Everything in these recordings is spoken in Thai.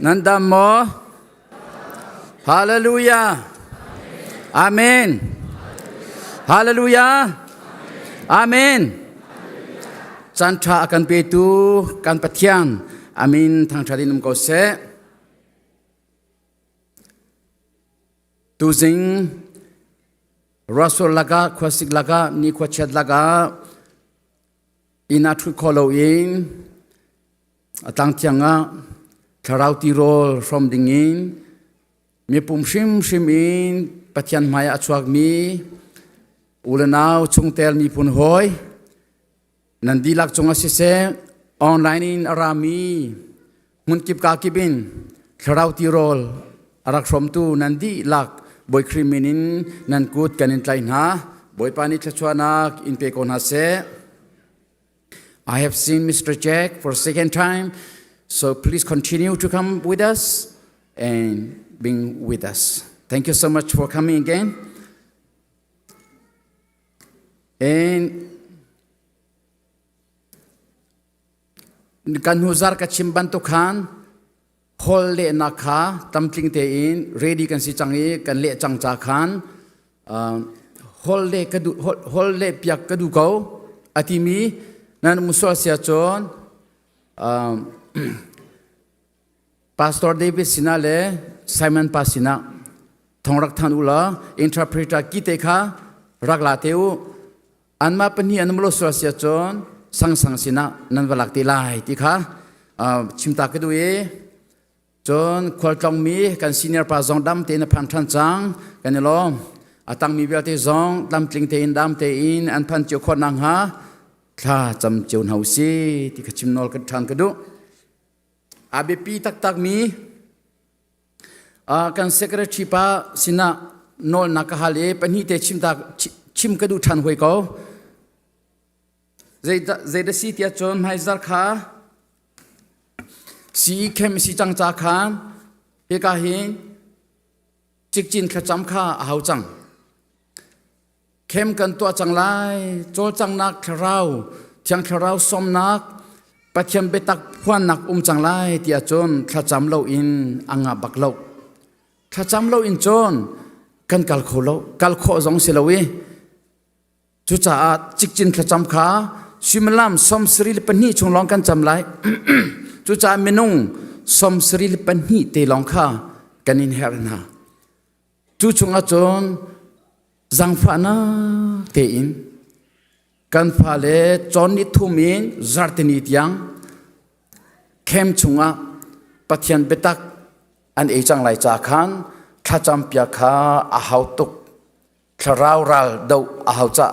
นั้นดำหมอฮาเลลูยาอาเมนฮาเลลูยาอาเมนจันทรากันเปตูกันปะเทียนอาเมนทางชาดินมโกเซตูซิงรัสลลากาควสิกลากานิควเชดลากาอินาทุคอโลอินตั้งเทียงะคาราวติโรล from ดิ่งอินมีปุ่มชิมอินปะเทียนไม้อชวกมีอุลนาวชงเตลมีปุ่นหอยนันดีลักจงอาศัยเซออนไลน์อินอารามีมุนกิบกากิบินคาราวติโรลอารักสมตูนันดีลักบอยครีมินินนันกูดกันอินไลน์ฮะบอยปานิชชวนักอินเปโกนาเซ I have seen Mr. Jack for a second time, so please continue to come with us and being with us. Thank you so much for coming again. And kan huzar ka chimban to khan hol le na kha tamtling te in ready kan si changi kan le chang cha khan hol le piak ka du ko atimi nan muswa sia chon Pastor David Sinale Simon Pasina thongrak than ula interpreter kite kha ragla teu anma pani anmlo swa sia chon sang sina nan walak ti lai ti kha chimta ka du e chon khol tong mi kan senior pa zong dam te na phan than chang kan lo atang mi bia te zong dam tling te in dam te in an phan chiu khon nang haข้าจำเจ้าหน้าที่ที่ขจิมนอลกันทางกันดูอาเบปีตักมีกันเซกเรชิปาสินะนอลนักฮาเลปนิเตชิมกันดูทันหวยเขาเจดสีเตียจนไม่ซาร์ขาสีเข้มสีจังจาขานเอกาหินจิกจินขจำข้าเอาจังเข้มกันตัวจังไรโจจังนักเราเทียงเราสมนักปะเทียมเบตักพวนนักจังไรเตียจนขจำเราอินอ่างบักเราขจำเราอินจนกันกัลโคเรากัลโคจงเสลวีจุจ่าจิกจินขจำขาชิมลามสมสรีลปนีชงลองกันจำไรจุจ่าเมนุงสมสรีลปนีเตลองข้ากันอินเฮรนาจุชงอาจนจังฟ้านะเทียนกันฟ้าเล่จอนนิทุมินจาร์ตินิตยังเข้มชงอ่ะปัทยันเบตักอันเอจังไหลจากขันข้าจำเปียข้าอาหาวตุกข้าราวรัลดูอาหาวจ้า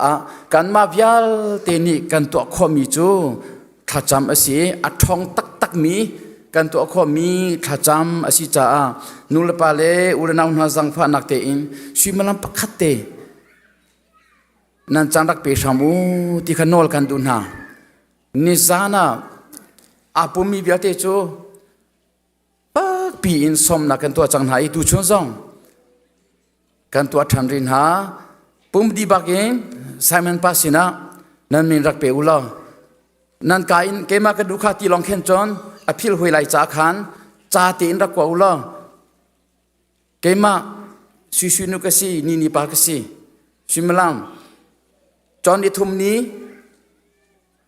กันมาวิลเตนิกันตัวข้อมีจูข้าจำอาศัยอัดทองตักมีกันตัวข้อมีข้าจำอาศัยจ้านูเลปาเล่อุรนาวนาจังฟ้านักเทียนชิมลัมปักขัดเตนั่นจังรักเปชามูที่ขนอลกันดูน่ะนิสานะอาปุมีเบียเตโจปักปีอินสมนักกันตัวจังหายตูชนซองกันตัวทันรินหาปุ่มดีบักเองไซมอนปาสินะนั่นมีรักเปอุลานั่นกายเกมากันดูข้าที่ลองเข็นจอนอภิลหวยไหลจากขันจ่าตีนรักกว่าอุลาเกมาชินุกสีนีปากสีชิมลามจอนนิทุมนี้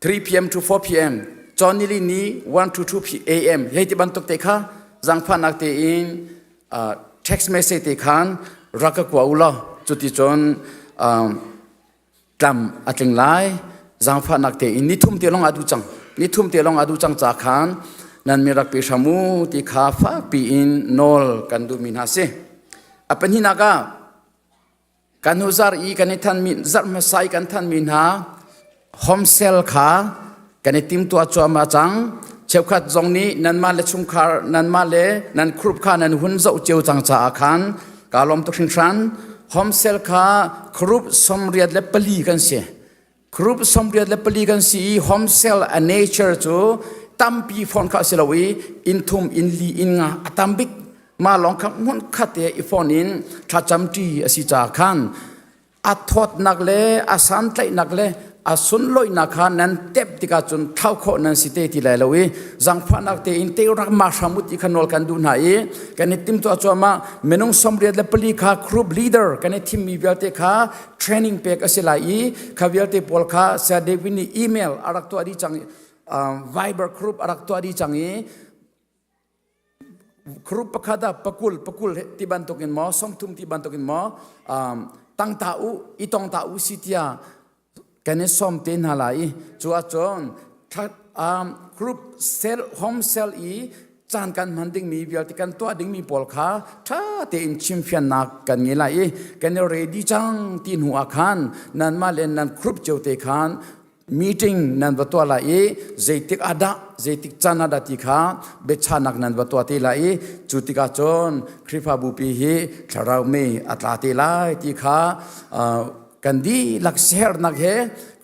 3 p.m. to 4 p.m. จอนนิลีนี้1 to 2 a.m. เฮ้ยที่บันทึกเตะข้าจังฟันนักเตะอินtext message เตะขันรักกว่าอุลาจุดที่จอนจำอัดเงไลจังฟันนักเตะอินนิทุมเตะลงอดูจังจากขันนั่นมีรักเปชามูที่ข้าฟ้าปีอินนอลกันดูมินาเซอเป็นหินากากันหูซาร์อีกันในท่านมินซาร์มาไซกันท่านมินหาโฮมเซลขากันในทีมตัวจัวมาจังเชฟขัดจงนี้นันมาเลชุมคานันมาเลนันครุบขานันหุ่นเจ้าเจียวจังจ่าขันกาลมตุกินชันโฮมเซลขาครุบสมเรียดและปลีกันเสียครุบสมเรียดและปลีกันสีโฮมเซลอันเนเจอร์จูตั้มปีฟอนข้าเสลวีอินทุมอินลีอินงาอัตัมบิกมาลองคำมุ่งขัดเตอีฟอนินถ้าจำจีอสิจาขันอัดทอดนักเลอาสันไตนักเล อาสุนลอยนักขันนั้นเต็บติกาจนเท่าโคนั้นสิเตติเลยละเวจังฟันนักเตอินเตอรักมาสมุติขันวลกันดูหน่ายกันในทีมตัวจอมาเมนุงสมเรียดและปลีขาครูบลีดเดอร์กันในทีมมีเวลเตขาเทรนนิ่งเปกสิลายข้าเวลเตปอลขาเสดวินีอีเมลอารักตัวดีจังไวเบอร์ครูบอารักตัวดีจังครูปะคาดาปะกุลที่บันตุกินหมอสมทุมที่บันตุกินหมอตั้งตาอูอีตองตาอูสิทยากันนี้สมเต็นหาลายจัวจนทัดครูเซลโฮมเซลจานกันมันดิ้งมีเวลที่กันตัวดิ้งมีปอลขาถ้าเต็นชิมเฟียนนักกันงี้ลายกันนี้เรดี้จังตีนหัวขันนั่นมาเล่นนั่นครูเจ้าเตขันmeeting nan batwa la zeitik ada zeitik chana da ti kha bechanak nan batwa ti la chutika chon khrifa bu pi hi tharau me atla ti lai ti kha kandi lak share nak he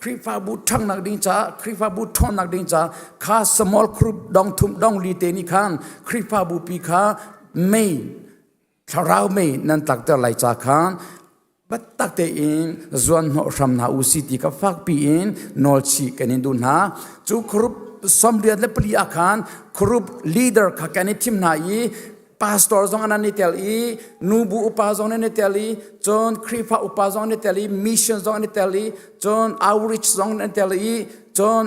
khrifa bu thang nak ding cha khrifa bu thon nak ding cha kha small group dong thum dong li te ni khan khrifa bu pi kha me tharau me nan tak ta lai cha khanบัดตักเตอินส่วนหัวรำนาอุสิติกับฟักปีอินนอลชีกันอินดูนะจูครุบสมเด็จและปลีอาคารครุบลีดเดอร์ขักันในทีมนายพาสตอร์จงอันนี้เตลีนูบูอุปาจงอันนี้เตลีจนคริฟาอุปาจงอันนี้เตลีมิชชั่นจงอันนี้เตลีจนเอาริชจงอันนี้เตลีจน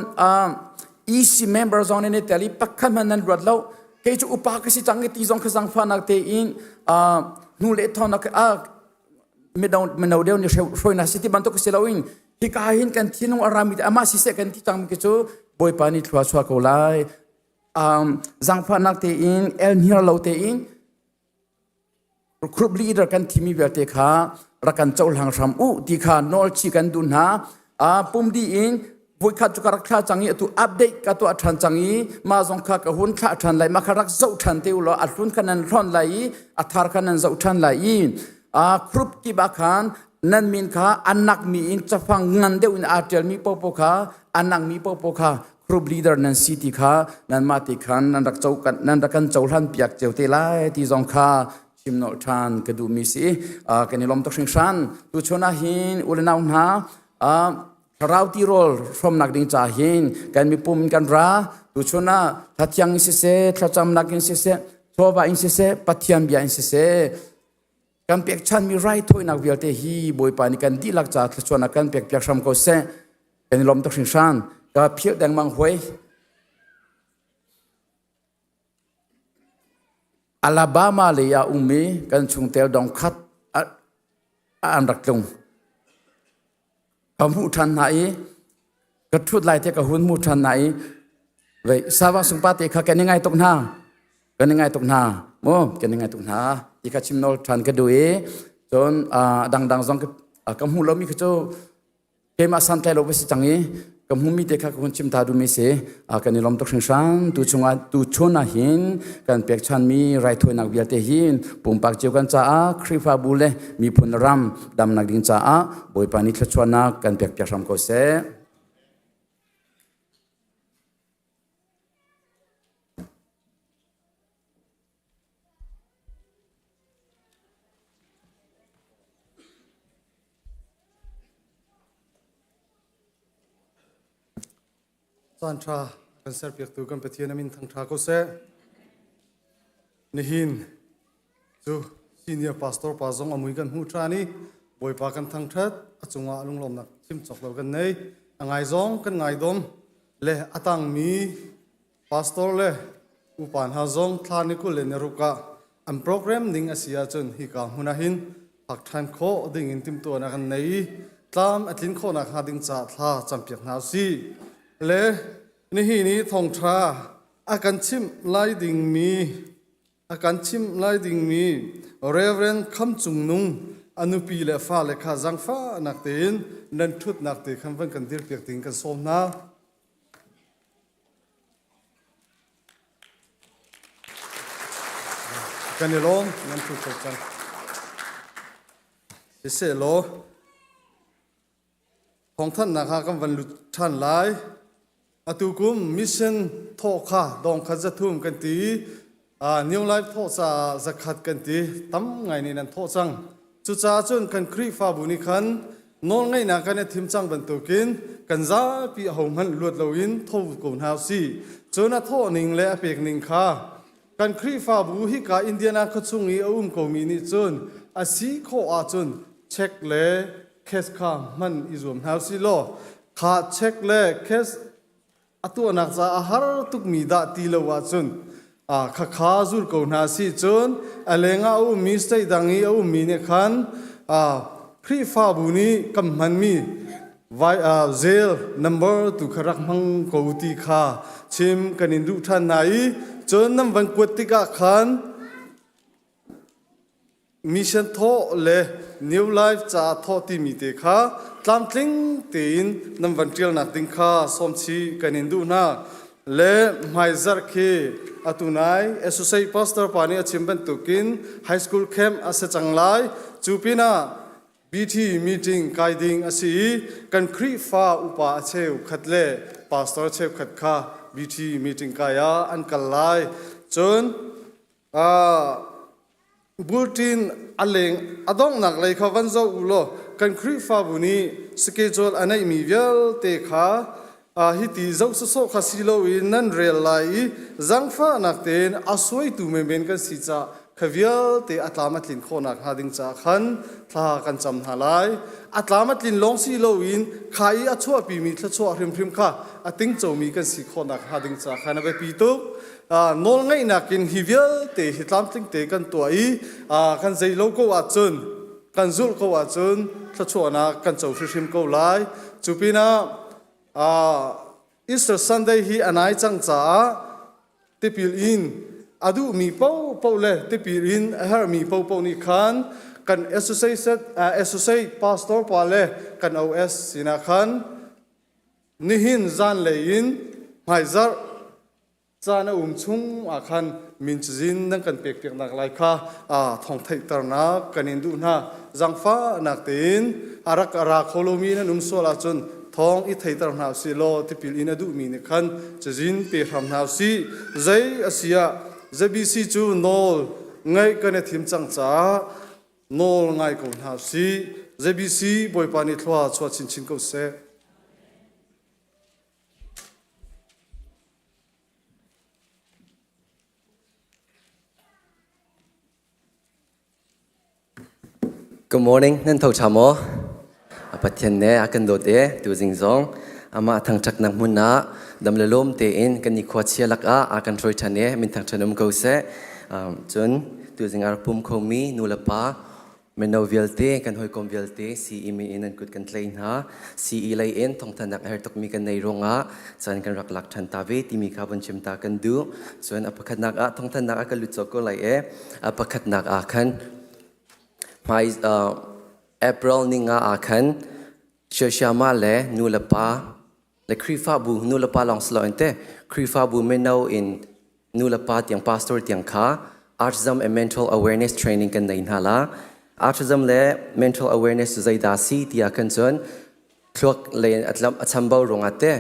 อีซีเมมเบอร์จงอันนี้เตลีปักขันมันนั้นรวดแล้วเกี่ยวอุปาก็สิจังเกติจงขจังฟันนักเตอินนูเลทอนักไม่เอาเดียวนี่ช่วยนะสิที่บันทุกเสลาวินที่กาหินกันที่นุ่งอารามิดอามาสิเสกันที่จังมิกจูบอยปานิทัวชัวกูไลจังฟันนักเตอินเอลนิร์เลาเตอินครูบลีดเดอร์กันที่มีเวลเตขารักันเจ้าหลังรำอุที่ขานอลชีกันดุนหาปุ่มดีอินบุยขัดจุกรักข้าจังงี้ตัวอัปเดตกับตัวอัฐันจังงี้มาจงข้ากระหุนข้าอัฐันไหลมาขรักเจ้าทันเตียวล้ออัดรุนขันนันร้อนไหลอัฐารขันนันเจ้าทันไหลครุบที่บักขันนั่นมินขาอันนักมีอินจะฟังงันเดียวอินอาเจลมีปอปขาอันนักมีปอปขาครุบลีดเดอร์นั่นสิที่ขานั่นมาติขันนั่นรักเจ้ากันนั่นรักกันเจ้าทันเปียกเจ้าเตลัยที่จงขาชิมโนทันกระดูมิสิกันนิลมตกชิงชันตุชนาหินอุลนาอุนหาเราที่รอลชมนักดิ่งจ่าหินกันมีปุ่มกันราตุชนาทัดยังอินเสทัดจำนักอินเสโซบะอินเสปัทยัมเบียอินเสกันเปียกชันมีไรถ้วยนักเวียลเตฮีบอยปานิกันดีลักจัดชวนนักกันเปียกชมเขาเสกันลมตกชิงชันกับเพียกแดงมังหวยอลาบามาเลยาอุมีกันชุงเตลดองคัดอันรักจงกับมุทันไหนกระทุดลายเทกับหุ่นมุทันไหนเว้ยสาวสุปาติข้ากันยังไงตกหน้ากันยังไงตกหน้าโม่กันยังไงตกหน้าที่ข้าชิมโนทันกันดูจนดังๆจงกับหุ่นเรามีข้าเจ้าเกมาสันเตลโอเวสิจังกับหุ่นมีเด็กข้าคนชิมตาดูไม่เสียกันนี่ลมตกชิงชันตูชงนาหินกันเปียกชันมีไรถ้วยนักเบียเตหินปุ่มปากเจียวกันจ้าคริฟาบุเลมีพุนรำดำนักดิ่งจ้าบอยปานิทชวนนักกันเปียกรำก็เสสันทรากันเสพเปียกตัวกันไปเทียนมินทางทาก็เสนี่หินจูซีเนียร์พาสตอร์พาซงอมุยกันหูทรานี่บอยปากันทางทัดจงอาลุงลมนักชิมจอกเรากันในไงซองกันไงดมเล่อตังมีพาสตอร์เล่อุปานหาซองทานิคุเลนรุกะอันโปรแกรมนิ่งอาเซียจนฮิกาหุนาหินผักทานโคดิ่งอินติมตัวนักในตามอัตลินโคนักหาดิ่งจ่าท่าจำเปียกนาซีเล่นี่นี่ทองทราอาการชิมไล่ดิ่งมีอาการชิมไล่ดิ่งมีเรเวนคำจุงนุงอนุปีเลฟ้าเลขาจังฟ้านักเต้นนันทุดนักเตะคำวันกันเดียร์เปียกติงกันโซมนากันนี่ลงนันทุดจบกันเสียโลของท่านนะครับกำวันลุท่านหลายอตุกุมมิชชั่นโทค่าดองขัดจะทุ่มกันตีนิวไลฟ์โทษจะขัดกันตีตั้มไงนี่นั่นโทษจังจุจ้าจนกันครีฟ้าบุญคัน นอนไงนักกันเนี่ยทิมจังบรรทุกินกันจ้าปีหงหันลวดลวินทบกุนฮาวซีจนท่อนิงเละเปียกนิงค่ะกันครีฟ้าบูฮิกาอินเดียนาขจุงอีอุ้มโกมีนิจนอาศัยข้ออาจนเช็คเล่เคสข้ามันอิจวมฮาวซีโลขาเช็คเล่เคสอตัวนักจะอาหารตุกมีดาตีละว่าจนข้าจุลโกนาซีจนเลงเอามีสเตย์ดังอีเอามีเนี่ยขันครีฟ้าบูนี้กำมันมีเซลนัมเบอร์ตุขรักมังโกติข้าชิมกันอินดูท่านไหนจนน้ำวันกวดติกาขันมิชันโทเลนิวไลฟ์จะโทติมีเตค่ะตามทิ้งตีนน้ำวันเจียวนักติงค่ะสมชีกันอินดูน่าเลไม่จักเคอตุนัยเอสุเซย์พาสเตอร์ปานีชิมบันตุกินไฮสคูลแคมป์อาศัยจังไลจูปินาBT meeting guiding asi kan khri fa upa cheu khatle pastor cheu khat kha BT meeting kaya an kalai chon bulletin aleng adong nak lai kha wanzo ulo kan khri fa buni schedule anai mi vel te kha hi ti zo so kha silo in nan rel lai zangfa nak ten asoi tu me ben kan si cha khavial te atlamatlin khonak hading cha khan thla kan cham halai atlamatlin longsi loin khai achua pi mi thla chua hrim kha ating chomi kan si khonak hading cha khana be pi tu nol ngai nakin hivial te hitlam tling te kan tuai kan zei lo ko achun kan zul ko achun thla chua na kan chau hrim ko lai chupina Easter Sunday hi anai chang cha tipil in adu mi pau le te pirin her mi pau ni khan kan associate pastor pa le kan os sina khan nihin zan le in maizar chana chung a khan min chjin nang kan pek nak lai kha thong thai tar na kan indu na zangfa nak tin arak ara kholomi na num sola chun thong I thai tar na si lo te pil in adu mi ne khan chjin pe ram na si zai asia ZBC chu nol ngai kan thim chang cha nol ngai ko na si ZBC boy pani thwa chwa chin chin ko se Good morning, nan thau chamo. Apathian ne akan do te tu jing zong ama thang chak nak munna dam le lom te in kan ni khwa chia lak a akan troi thane min thang chanum ko se chun tu jing ar pum kho mi nu la pa men no velte kan hoi kom velte si I mi in an kut kan tlein ha si I lai in thong thanak her tok mi kan nei ronga chan kan rak lak than ta ve ti mi kha bon chim ta kan du chun apakhat nak a thong thanak a kan lu chok ko lai e apakhat nak a khan mai April ninga akhan Shoshama le nulapa le krifa bu nulapa long slo ente krifa bu menau in nulapa tiang pastor tiang kha autism and mental awareness training kan nain hala autism le mental awareness zaida si tia kan chon thlok le atlam achambau rongate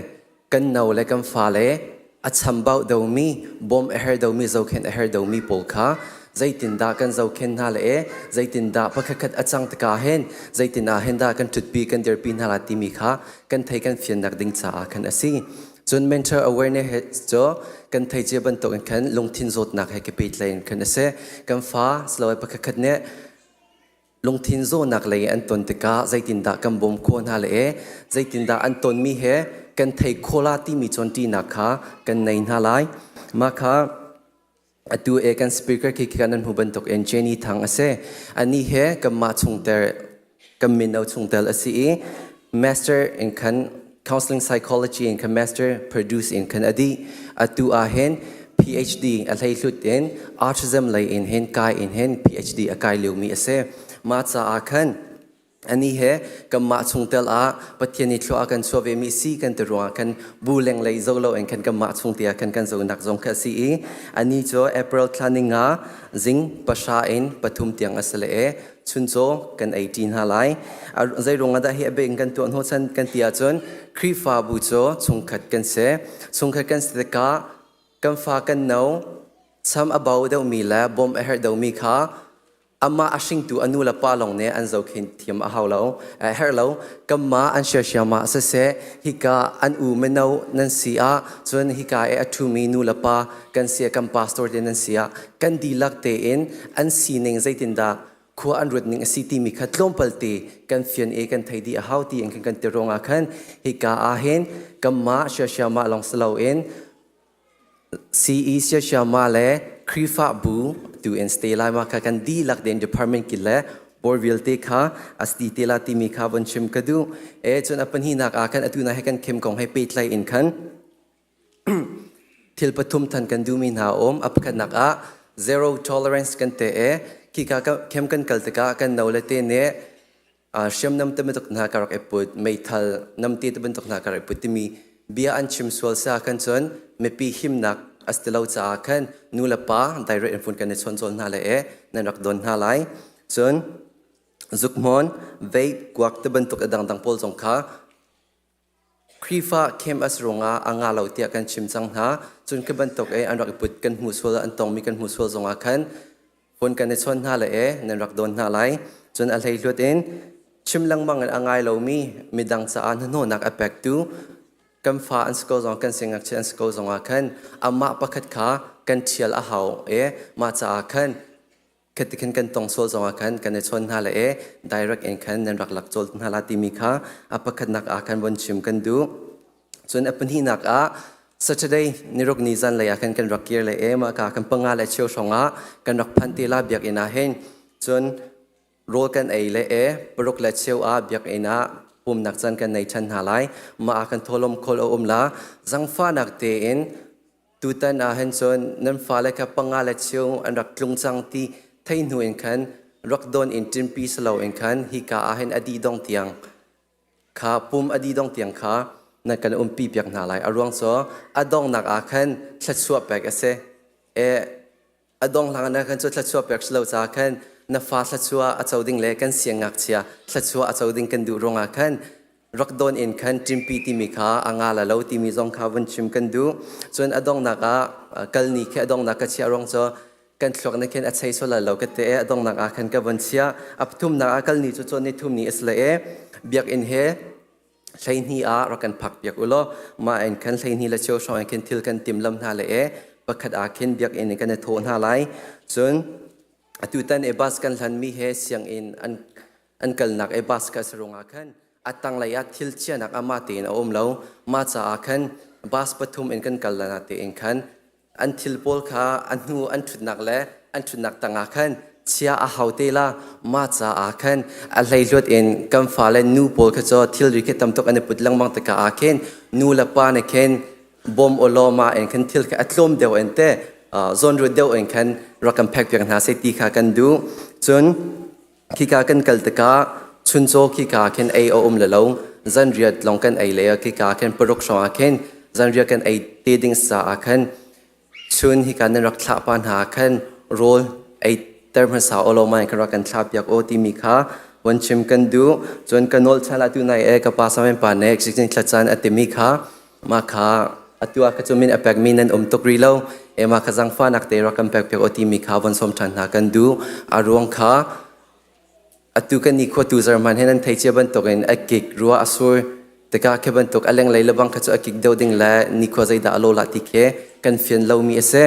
kan nau le kan fa le achambau domi bom her domi zokhen her domi polkha zaitin da kan zau khen ha le zaitin da pakhakat achang taka hen zaitin a hen da kan tutpi kan der pin hala ti mi kha kan thai kan fian nak ding cha kan asi chun mental awareness cho kan thai che ban to kan longthin zot nak he ke peit line kan ase kan fa slow pakhakat ne longthin zo nak le an ton tika zaitin da kan bom khon ha le zaitin da an ton mi he kan thai khola ti mi chon ti nak kha kan nain ha lai ma kha atu ekan speaker ki kanan huban tok en Jenny thang ase ani he kamma chungter kamin au chungtel asi master in kan counseling psychology in kan master produce in kan adi atu a hen PhD a hlei hlut in autism lai in hen kai in hen PhD a kai leumi ase ma cha a khan ani he kamma chungtel a pathiani thlo a kan chove mi si kan te ro kan buleng lei zolo en kan kamma chungtia kan zo nak zong kha si ani cho April planninga zing pasha in pathum tiang asle e chuncho kan 18 halai zai ronga da he be kan ton ho chan kan tia chon krifa bu cho chungkhat kan se ka kan fa kan no sam about the mi la bom her do mi kha ama ashing tu anu la pa long ne an zo khin thiam a haw lo her lo kamma an shia shia ma se se hika an u menau nan sia chuan hika e athu mi nu la pa kan sia kam pastor den nan sia kan dilak te in an sining zaitin da khua an rut ning city mi khatlom palte kan fian e kan thaidi a hauti ang kan te ronga khan hika a hen kamma shia shia ma long slo in CE shia shia ma le krifa bu tu en stay lai ma kan di lak den department ki le borvil te kha asti te la ti mi kha bon chim kadu e chon apan hi nak a kan atu na he kan kem kong he pe tlai in khan thil pathum than kan du min ha om ap kan nak a zero tolerance kan te e ki ka kem kan kal te ka kan no le te ne shem nam te metok na karak eput mai thal nam te te ben tok na karak eput ti mi bia an chim swal sa kan chon me pi him nak astilau cha khan nula pa direct infun kan chon chon na le e nan rak don na lai chon zukmon vei kwak te ban tok adang dang pol jong kha krifa kem asronga anga lo tia kan chim chang ha chun ke ban tok e an rak put kan hu swal an tong mi kan hu swal jong a khan fon kan chon na le e nan rak don na lai chun a lei lut in chim lang mang angai lo mi midang cha an no nak apek tu kan fa an sko zong kan singak chen sko zong a khan ama pakhat kha kan thial a hau e ma cha khan khatikan kan tong sol zong a khan kan chon ha la e direct en khan nan rak lak chol na la ti mi kha apakhat nak a khan bon chim kan du chon apan hi nak a Saturday nirok ni zan la ya kan rak kir le e ma ka kan panga le cheu songa kan rak phan ti la biak ina hen chon rol kan ei le e prok le cheu a biak ina nak chan kan nei chan halai ma akan tholom khol om la zangfa nak te in tutan a hen chon nan fa le ka panga le cheu an rak tlung chang ti thein hu en khan rak don in tin pi slo en khan hi ka a hen adi dong tiang kha pum adi dong tiang kha na kan pi piak na lai arwang so adong nak a khan thlat suwa pek ase e adong lang na khan cho thlat suwa pek slo cha khan na fa thlat suwa a chauding le kan siang ngak chia thlat suwa a chauding kan du ronga khan rak don in khan timpi ti mi kha anga la lo ti mi zong kha van chim kan du chon adong naka kalni khe adong naka chia rong so kan thlok na khen a chei so la lo ka te adong naka khan ka van chia ap thum na kalni chu chon ni thum ni isla e biak in he thlain hi a rakan phak biak ulo ma en khan thlain hi la cheu so en khen thil kan tim lam na le e pakhat a khen biak in kan thon ha lai chon atutan e bas kan hlan mi he siang in an kal nak e bas ka sarunga khan atang la ya thil chia nak ama te in om lo ma cha a khan bas pathum en kan kal na te en khan an thil pol kha an hu an thut nak le an thut nak tanga khan chia a haute la ma cha a khan a hlei lot en kam fa le nu pol kha cho thil ri ke tam tok an put lang mang ta ka a khen nu la pa ne khen bom oloma en khan thil ka atlom deu en te zon ru deu en khan rakam phek piak na se ti kha kan du chun khi ka kan kal ta ka chun cho khi ka khen ai om la lo zan riat long kan ai le khi ka khen porok so a khen zan riat kan ai te ding sa a khan chun hi kan rak thla pan ha khan rol ai term sa oloma en kan thla piak o ti mi kha wan chim kan du chun kanol chala tu nai e ka pa sa men pa ne exigent thlachan atimi kha ma kha atua ka chumin apek minan tok ri lo ema khazang fa nak te rakam pek pek oti mi kha bon som than na kan du arong kha atu kan ni kho tu zarman henan thai che ban tok en akik ruwa asur te ka ke ban tok aleng lai labang kha chu akik deu ding la ni kho zai da alo la ti ke kan fian lo mi ase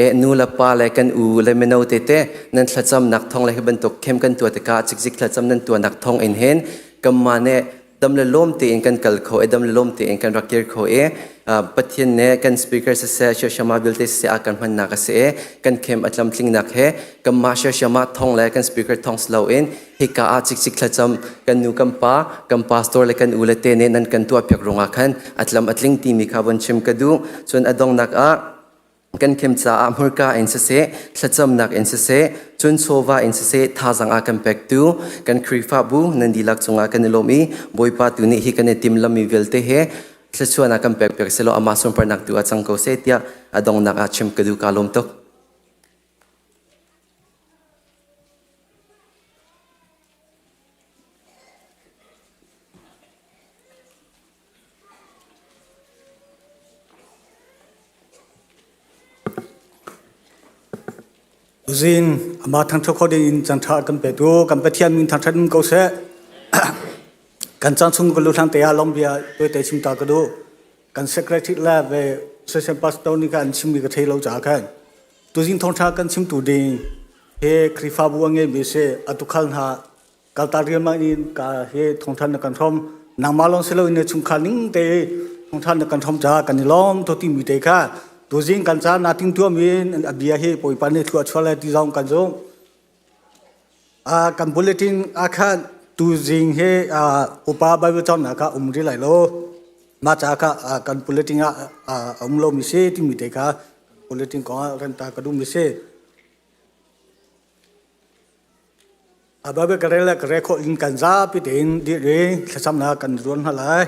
e nu la pa le kan u le meno te te nan thlacham nak thong le ban tok khem kan tu te ka chik chik thlacham nan tu nak thong en hen kam mane dam le lom te en kan kal kho e dam le lom te en kan rakir kho e pathian ne kan speaker se shama bilte se akan man na ka se kan khem atlam tling nak he kam ma shama thong le kan speaker thong slow in hi ka a chik chik thlacham kan nu kam pastor le kan ule te ne nan kan tu apyak ronga khan atlam atling ti mi kha bon chim ka du chun adong nak a kan khem cha amurka en se thlacham nak en se chun sova en se thazang a kan pek tu kan krifa bu nan dilak chunga kan lomi boipa tu ni hi kan tim lami velte he thlachuana kan pek pek selo ama sum par nak tu achang ko se tia adong nak a chim ka du kalom tok ซินมาทางทุกคนได้ยินจันทรากันไปดูกันไปเทียนมินทางทันก็เสกันจันซุงก็รู้ทางเตียลมเบียด้วยแต่ชิมตาก็ดูกันเซกเรติแลบเวเซเซปัสตอนี่กันชิมมีกระเทยเราจากกันตัวซินทองชากันชิมตูดิงเฮคริฟาบัวเงี้ยมีเสอตุคัลหากัลตาเรียมาอินกาเฮทองทันกันทอมนางมาลองเซโลอินเนชุมคันิงเตทองทันกันทอมจากกันนิลอมตัวที่มีเตค่ะตัวซิงกันจานาติงตัวมีนอเบียเฮปอยปานเนทัวชัวเลติจองกันจงกันบุลเลตินอาคาตัวซิงเฮอุปาบายวิจารณ์นะคะริไหลโลมาจากกันบุลเลตินโลมิเซที่มีเตค่ะบุลเลตินของเรนตากระดุมมิเซบาเบกเรลกเรโคอินกันซาปิเตนดิเรขสำนักกันรวนหลาย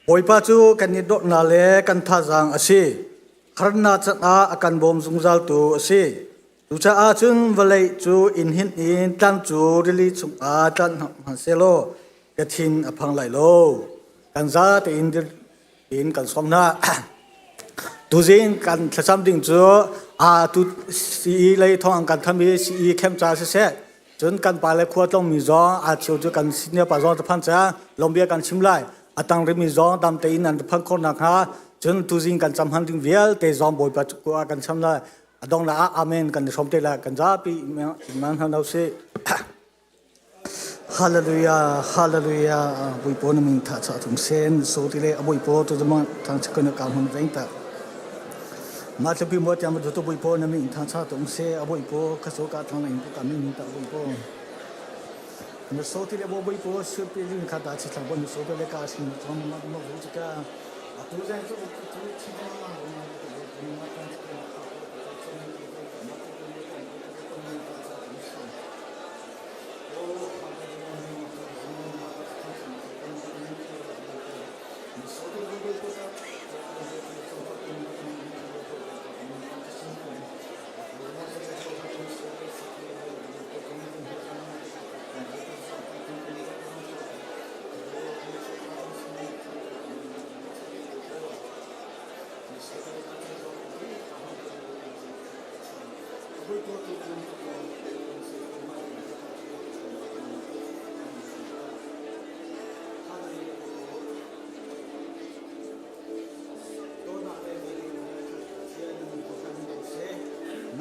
บอยป้าจูกันนิดนาเลกันท่าจางอาศัยครั้นนาจัดอากันบอมซุงจัลตัวอาศัยดูจ้าอาจุนวันเลยจูอินหินอินตันจูริลิซุงอาตันฮันเซโลกะทินอพังไหลโลกันซาเตอินดิอินกันสมนาดูจินกันขสำดิ่งจูตุสีเลยทองกันทำให้สีเข้มจ้าเสียจนกันไปเลยขวดลงมีจอเชียวจูกันสิเนี่ยปัจจุบันจะพันจ้าลมเบียกันชิมไล่ตั้งเรื่องมีจอดำเตยนันพังคนนักฮะจนตุจินกันจำหันถึงเวียลเตยจอมบ่อยปัจจุบันกันชิมไล่ดองละอาเมนกันสมเตละกันจ้าปีมันหันเอาเสียฮาเลลูยาฮาเลลูยาบุยโปนมิงทัศน์ถึงเส้นโซติเลบุยโปตัวจะมาทางสกุลการหุ่นเร่งตามาจะพิมพ์ว่าจะมาดูตัวบุยโปนั่นมีทางชาติตรงเสียบุยโปกระสุกาทางไหนพวกการไม่มีตาบุยโปมันโซที่เรียกว่าบุยโปชื่อเป็นลิงคาตาชิตาบนโซเป็นเลกาสินทองมาบุจิกาตัวใจตัวที่ม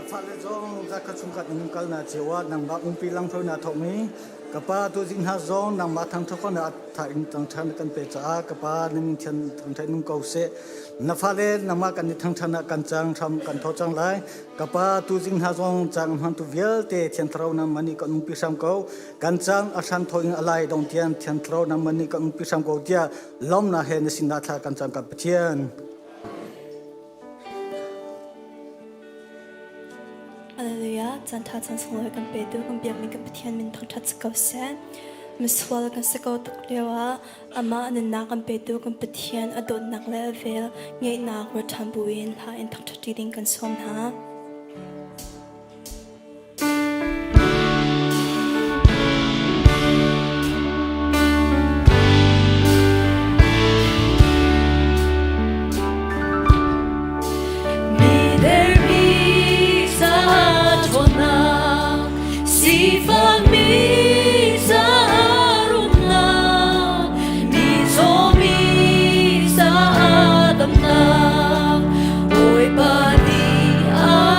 าฟาเลจงจะกระชุ่มกัดนุ่งกัลนาเจวะนังบาอุ้งปีลังเพลนาทมิกับป้าตัวจินฮาจงนังบาทางทุกคนถ่ายทางชันกันเปจ้ากับป้าหนึ่งเทียนทางไทยนุ่งเกาเสนับฟาเลนังมากันทางชันกันจังทำกันทอจังไรกับป้าตัวจินฮาจงจังมันตัวเวลเตเทียนเท้านังมันนี่ก็นุ่งปีสามเกากันจังอาชันทอยอะไรดงเทียนเทียนเท้านังมันนี่ก็นุ่งปีสามเกาเดียล้อมนาเฮนสินาทากันจังกับเทียนฮาเลลูยาจันทาจันสโลกันเปดูกันเบียกมีกันเทียนมินทางทัดสกาวเซนมิสวอลกันสกาวตุกเลียวอามาอันนักกันเปดูกันเทียนอดนักเลเวลเงยนักรัฐบุญหาอินทางทัดดิ้งกันสมหาโอยปานีอา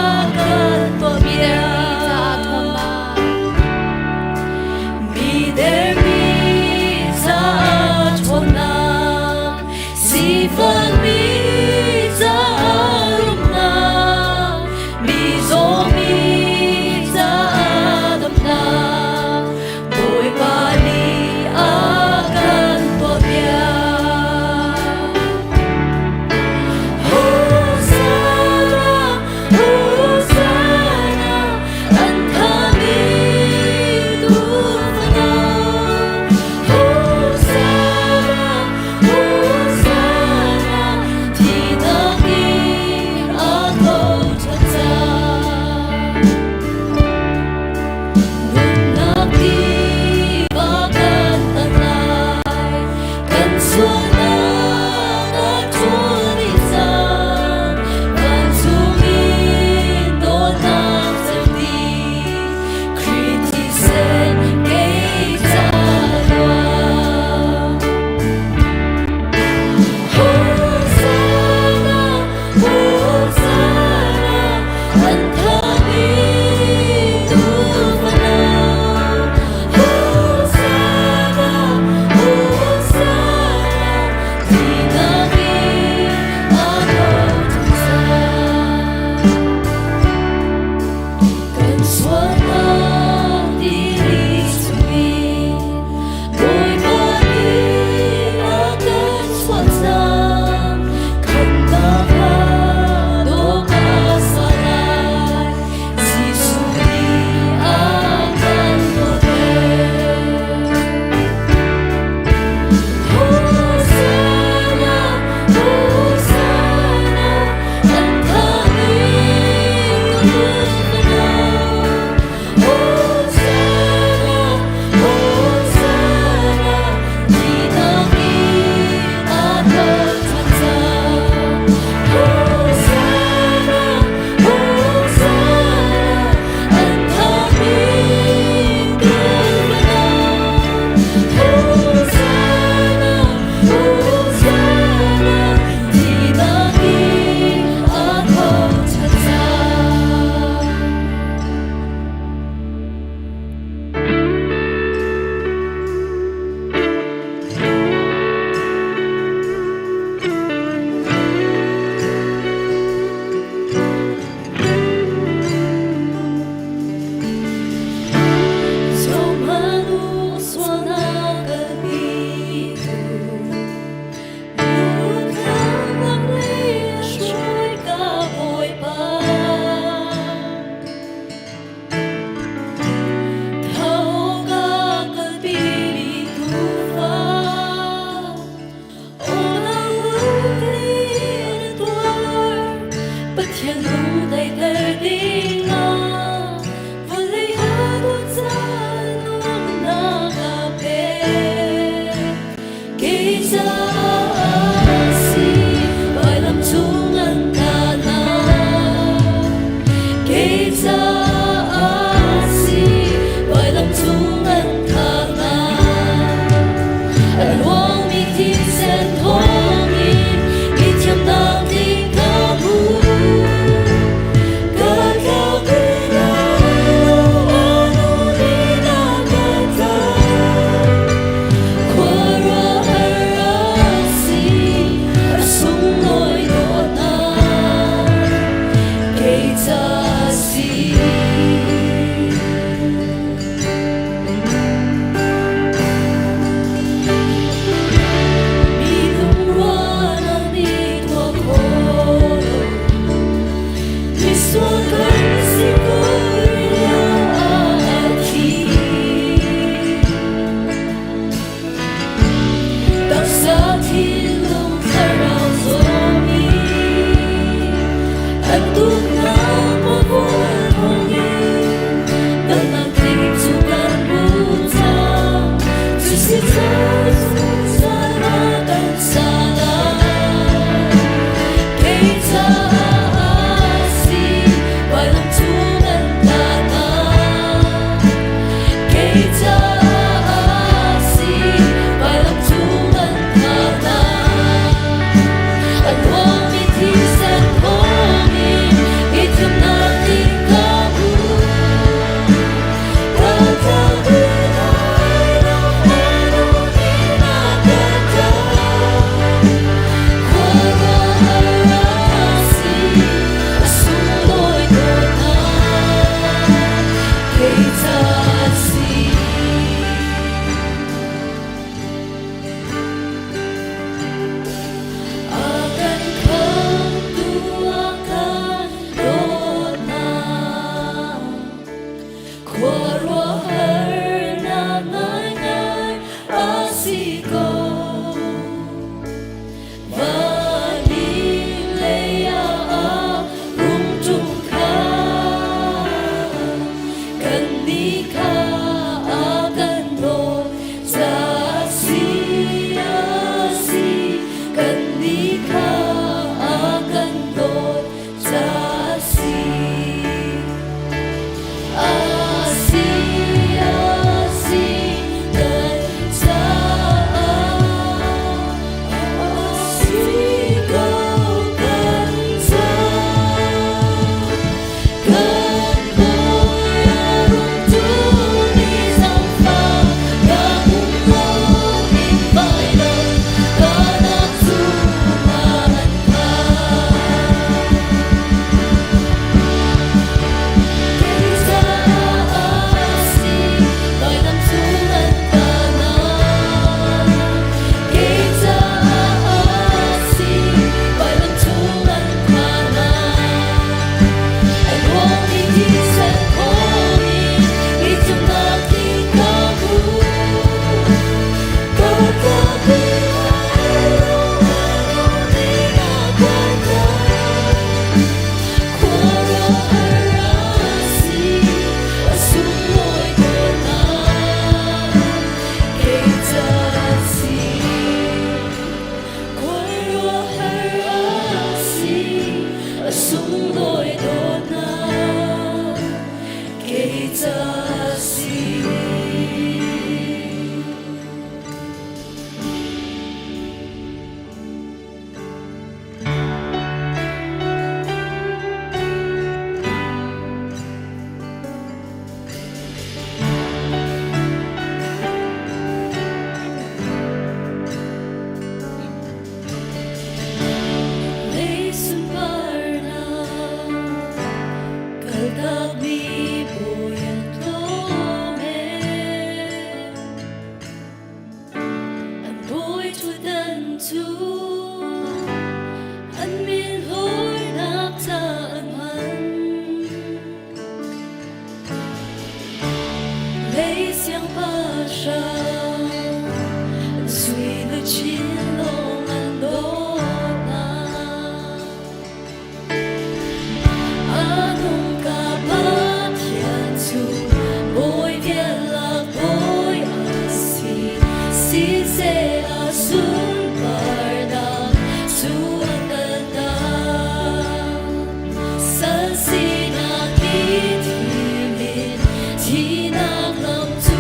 ที่นาคลำจู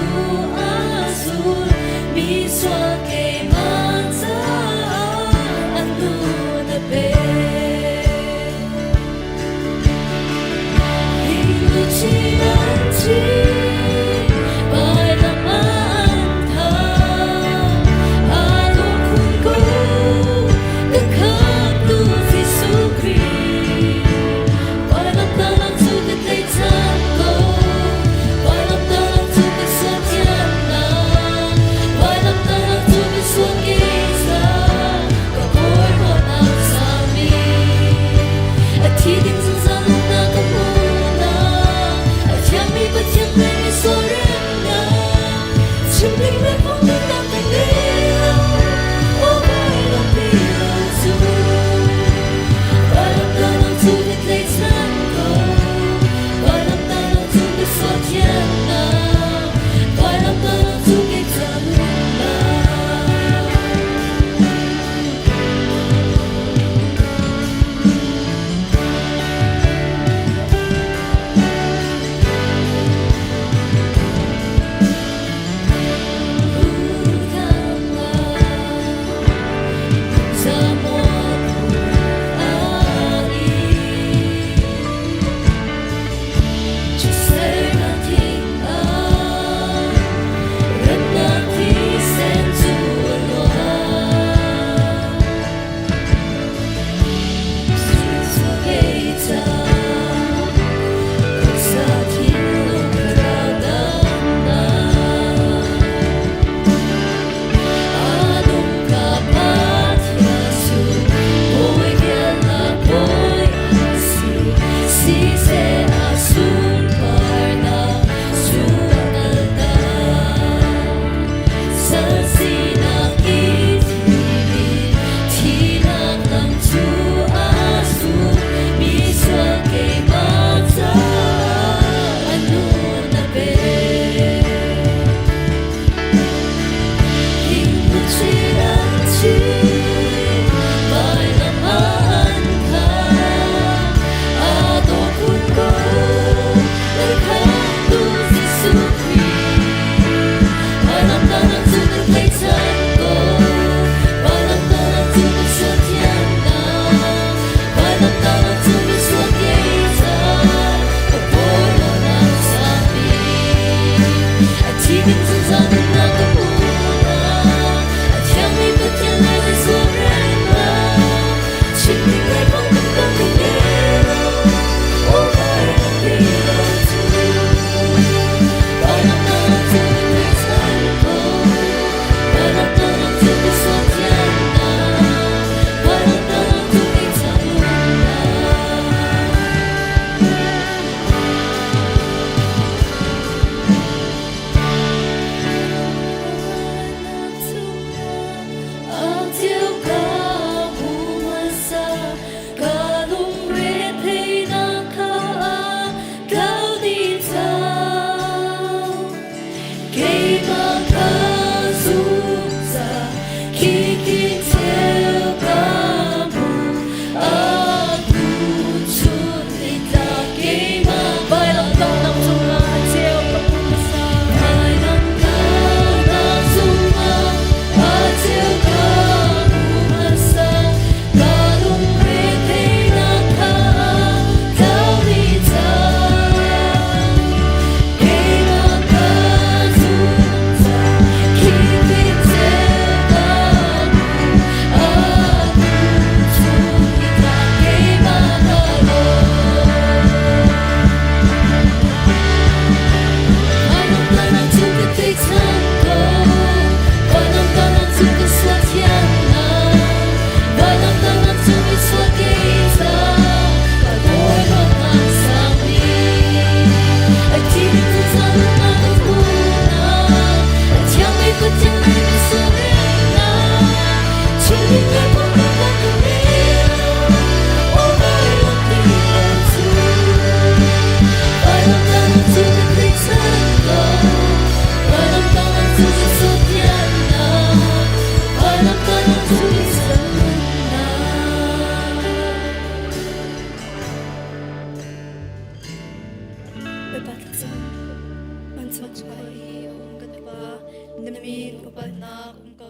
อาสุ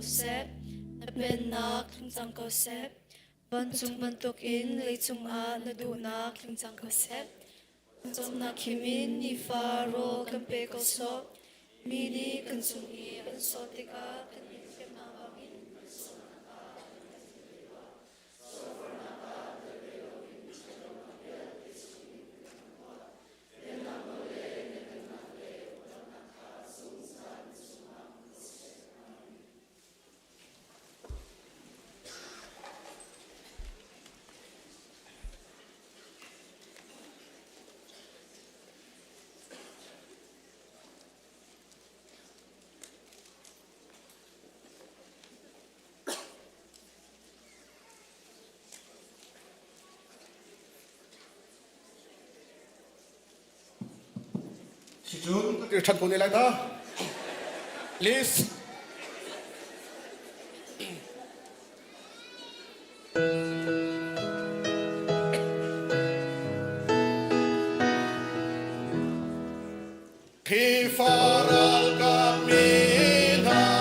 câu xếp bên nạc thung chẳng câu xếp văn chung văn tục in lấy chung a na du nạc thung chẳng câu xếp trong nạc kim in ni pha ro kan pe câu so mi ni kan chung i kan so tika kan in kem na bangin Jun, cái chân của này lại đó. Please. Khi faral camina,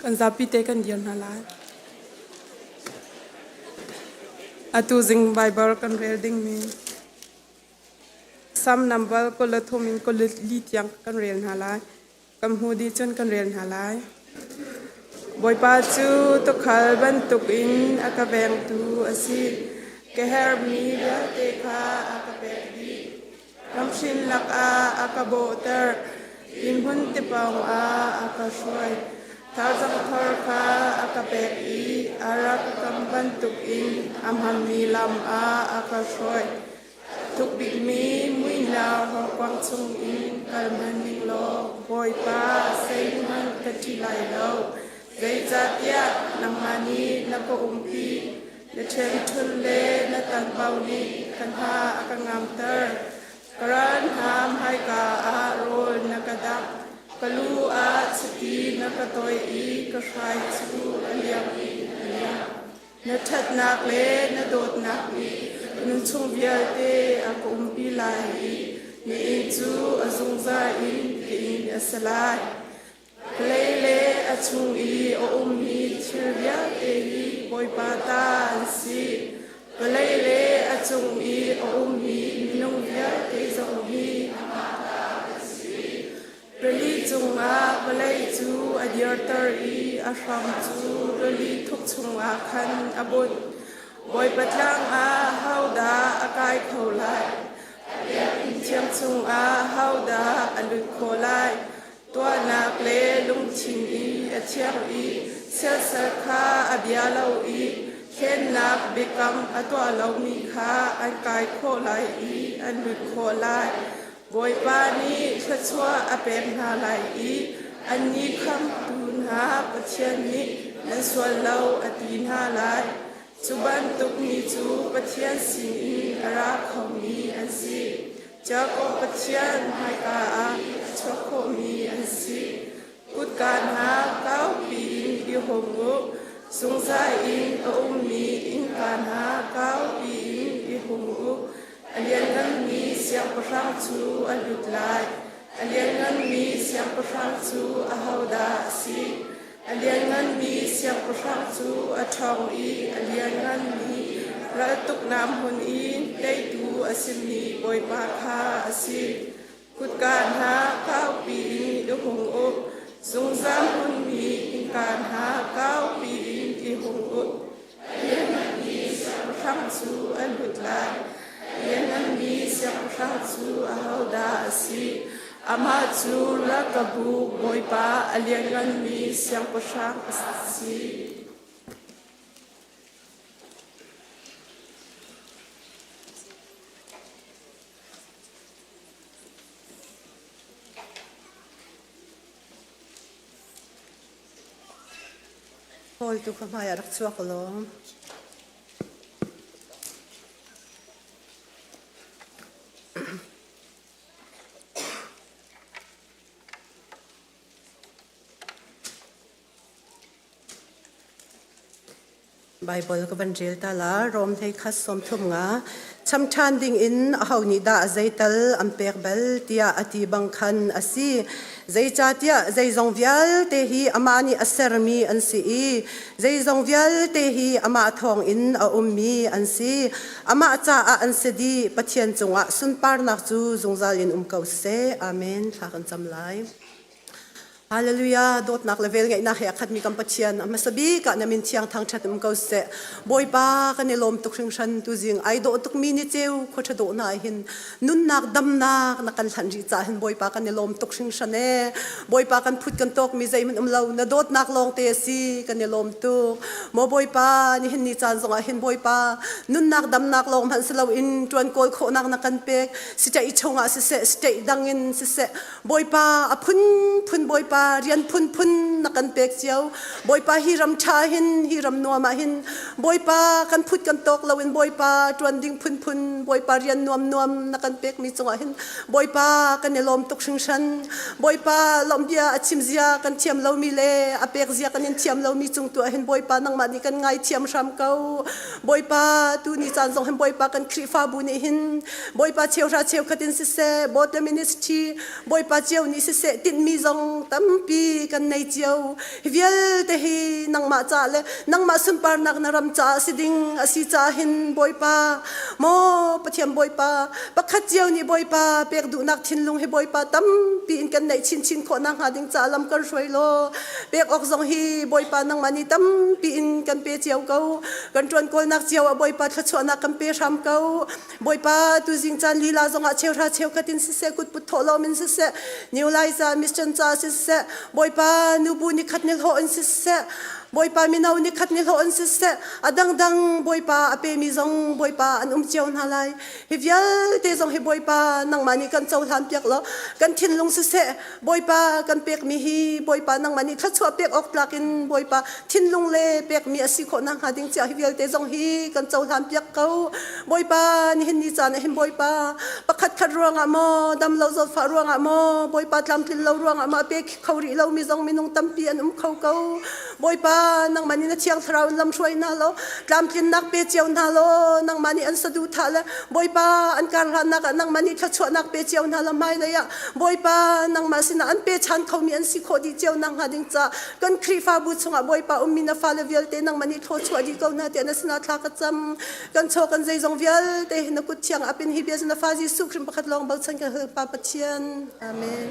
kan zapite kan dian halai atu zing bible kan reading mi sam number ko la thomin ko li tiang kan ren halai kam hu di chon kan ren halai boy pa chu to khal ban tuk in akabeng tu asi ke her mi ya te kha akabe di ram shin lak a akabo ter in hun te pang a akashoi thar jang thar kha akabe i arak kam ban tuk in am ham mi lam a akashoi tuk big mi mui na ho kwang chung in kalman ning lo boy pa sei man ka ti lai lo zai cha tia nang mani na ko umpi le chen thun le na tan pau ni kan ha akangam ter karan ham hai ka a rol na ka dak kalu a chiti na ka toi i ka khai chu aliam na that nak le na dot nak ni nun chung bia te a ko umpi lai ni chu azung za in ki in asalai Lele achung i o ummi chirya te hi boy pata si Lele achung i o ummi minung ya te zong hi Reli chung a balai chu adir tar i ashram chu reli thuk chung a khan abun boy patlang a hauda akai kholai chiang chung a hauda alut kholaiตัวนักเลลุงชิงอีอาเชียงอีเสียสคาอาเบียเราอีเข็นนักเบกัมอตัวเรามีค่าอันกายโคไลอีอันหลุดโคไลบอยปานี้ชะชัวอาเป็นหาไลอีอันนี้คำตูนหาปะเชียนนี้และส่วนเราอตีนหาไลจุบันตุกมีจูปะเชียนสิงอาราของมีอันซีเจ้าก็ปะเชียนให้กาชอบโคมีอันซีกุดการหาเก้าปีอิหงุสงสัยอินอมมีอินการหาเก้าปีอิหงุอันเลียนนั้นมีเสียงประชังชูอันหยุดลายอันเลียนนั้นมีเสียงประชังชูอาหาวดาซีอันเลียนนั้นมีเสียงประชังชูอาทองอีอันเลียนนั้นมีระตุกน้ำหุนอีได้ดูอสิมีบอยปาคาอสิกุดการหาเก้าปีอิหงอุสงสารหุนมีอินการหาเก้าปีอิหงอุเลียนนั้นมีเสียงประชังชูอันหยุดลายเลียนนั้นมีเสียงประชังชูอาหาวดาอสิอามาจูละกบูบอยปาเลียนนั้นมีเสียงประชังสิ Hol tu kamaya raksuak lo. Bible ka banjil tala rom thei khas som thum nga cham than ding in a ho ni da zaital ampek bel tia ati bang khan asi zai cha tia zai zong vial te hi amani asermi an si i zai zong vial te hi ama thong in a ummi an si ama cha a an se di pathian chunga sun par nak chu zungzalin kau se amen thakan cham lai Hallelujah, dot nak level ngay na khat mi kam pathian amasabi ka namin tiang thang chat kau se boy pa kanilom tuksing shan tu jing ai do tuk mi ni cheu kho tha do na hin nun nak dam nak nakan than ri cha hin boy pa kanilom tuksing shan e boy pa kan phut kan tok mi zai man lo na dot nak long te si kanilom tu mo boy pa ni hin ni chan zonga hin boy pa nun nak dam nak long han selo in tuan kol kho nak nakan pek si cha i chonga si se stay dangin si se boy pa aphun phun boy pa rian phun phun nakan pek chiao boy pa hiram tha hin hiram nuama hin boy pa kan phut kan tok lawin boy pa tuan ding phun phun boy pa rian nuam nuam nakan pek mi chonga hin boy pa kan elom tok sing shan boy pa lom dia achim zia kan thiam lo mi le apek zia kan in thiam lo mi chung tu hin boy pa nang ma ni kan ngai thiam sham kau boy pa tu ni chan zong hin boy pa kan khri fa bu ni hin boy pa cheu ra cheu khatin si se bot le ministry boy pa cheu ni si se tin mi zong tam pi kan nei chiao vial te hi nangma cha le nangma sumpar nak naram cha siding asi cha hin boipa mo pathiam boipa pakhat chiao ni boipa pek du nak thinlung he boipa tam pi in kan nei chin chin kho nang hading cha lam kar roi lo pek ok zong hi boipa nang mani tam pi in kan pe chiao ko kan tron kol nak chiao boipa thachwa nak kan pe ram ko boipa tu jing chan lila zonga cheu khatin se kut put tholo min se new liza mission cha se boipa nu bu ni khat ni ho in se boipa mi nau ni khat ni ho in se adang dang boipa ape mi zong boipa an chiao na lai hi vial te zong hi boipa nang mani kan chau hlan piak lo kan thin lung se boipa kan pek mi hi boipa nang mani thachwa pek ok tlakin boipa thin lung le pek mi asi kho nang hading cha hi vial te zong hi kan chau hlan piak ko boipa ni hin ni cha na hin boipa pakhat khat ruanga mo dam lo zo fa ruanga mo boipa tlam thin lo ruanga ma pe khori lo mi zong minung tampi an khau ko boipa nang mani na chiang thrau lam shoi na lo tlam thin nak pe chiao na lo nang mani an sadu thala boipa an kar han nak nang mani thachwa nak pe chiao na la mai la ya boipa nang ma sina an pe chan khau mi an si kho di chiao nang hading cha kan khri fa bu chunga boipa ummi na fa le vial te nang mani tho chwa di ko na te na sina thla ka cham kan chho kan zai zong vial te na kut chiang apin hi be na fa ji su khrim pakhat long bal chan ka pa pathian amen.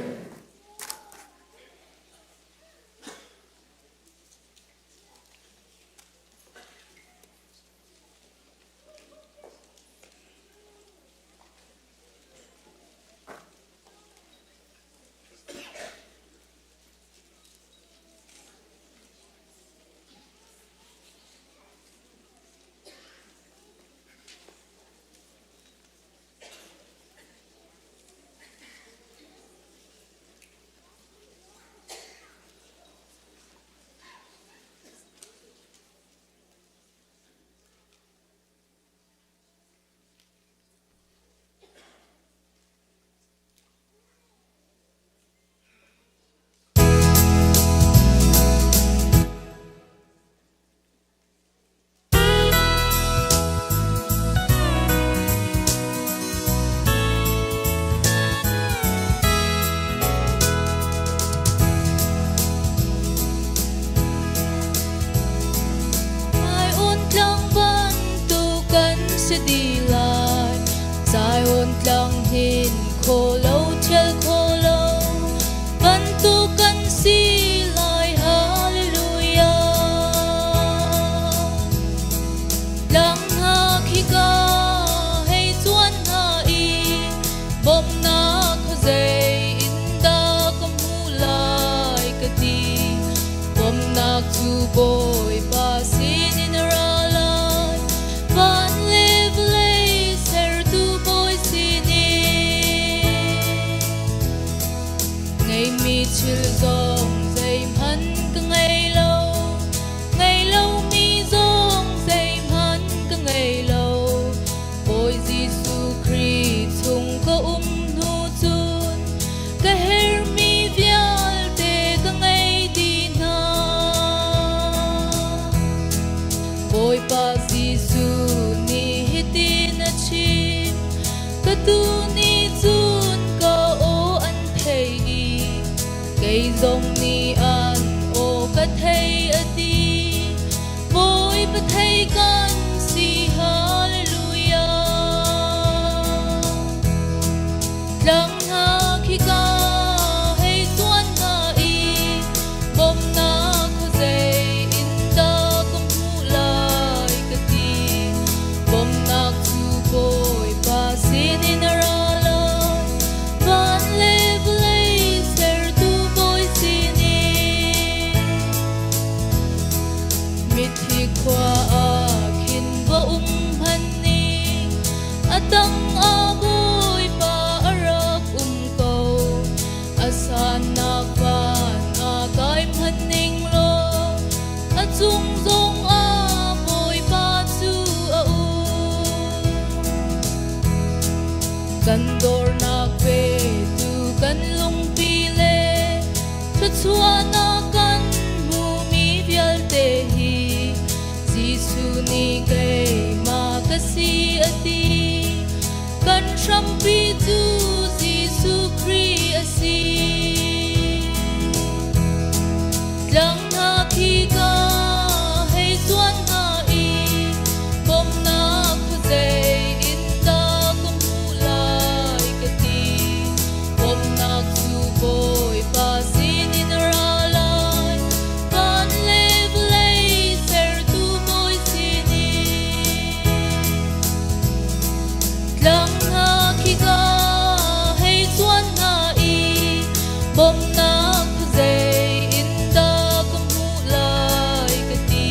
bom na kuzay inda kumulay kati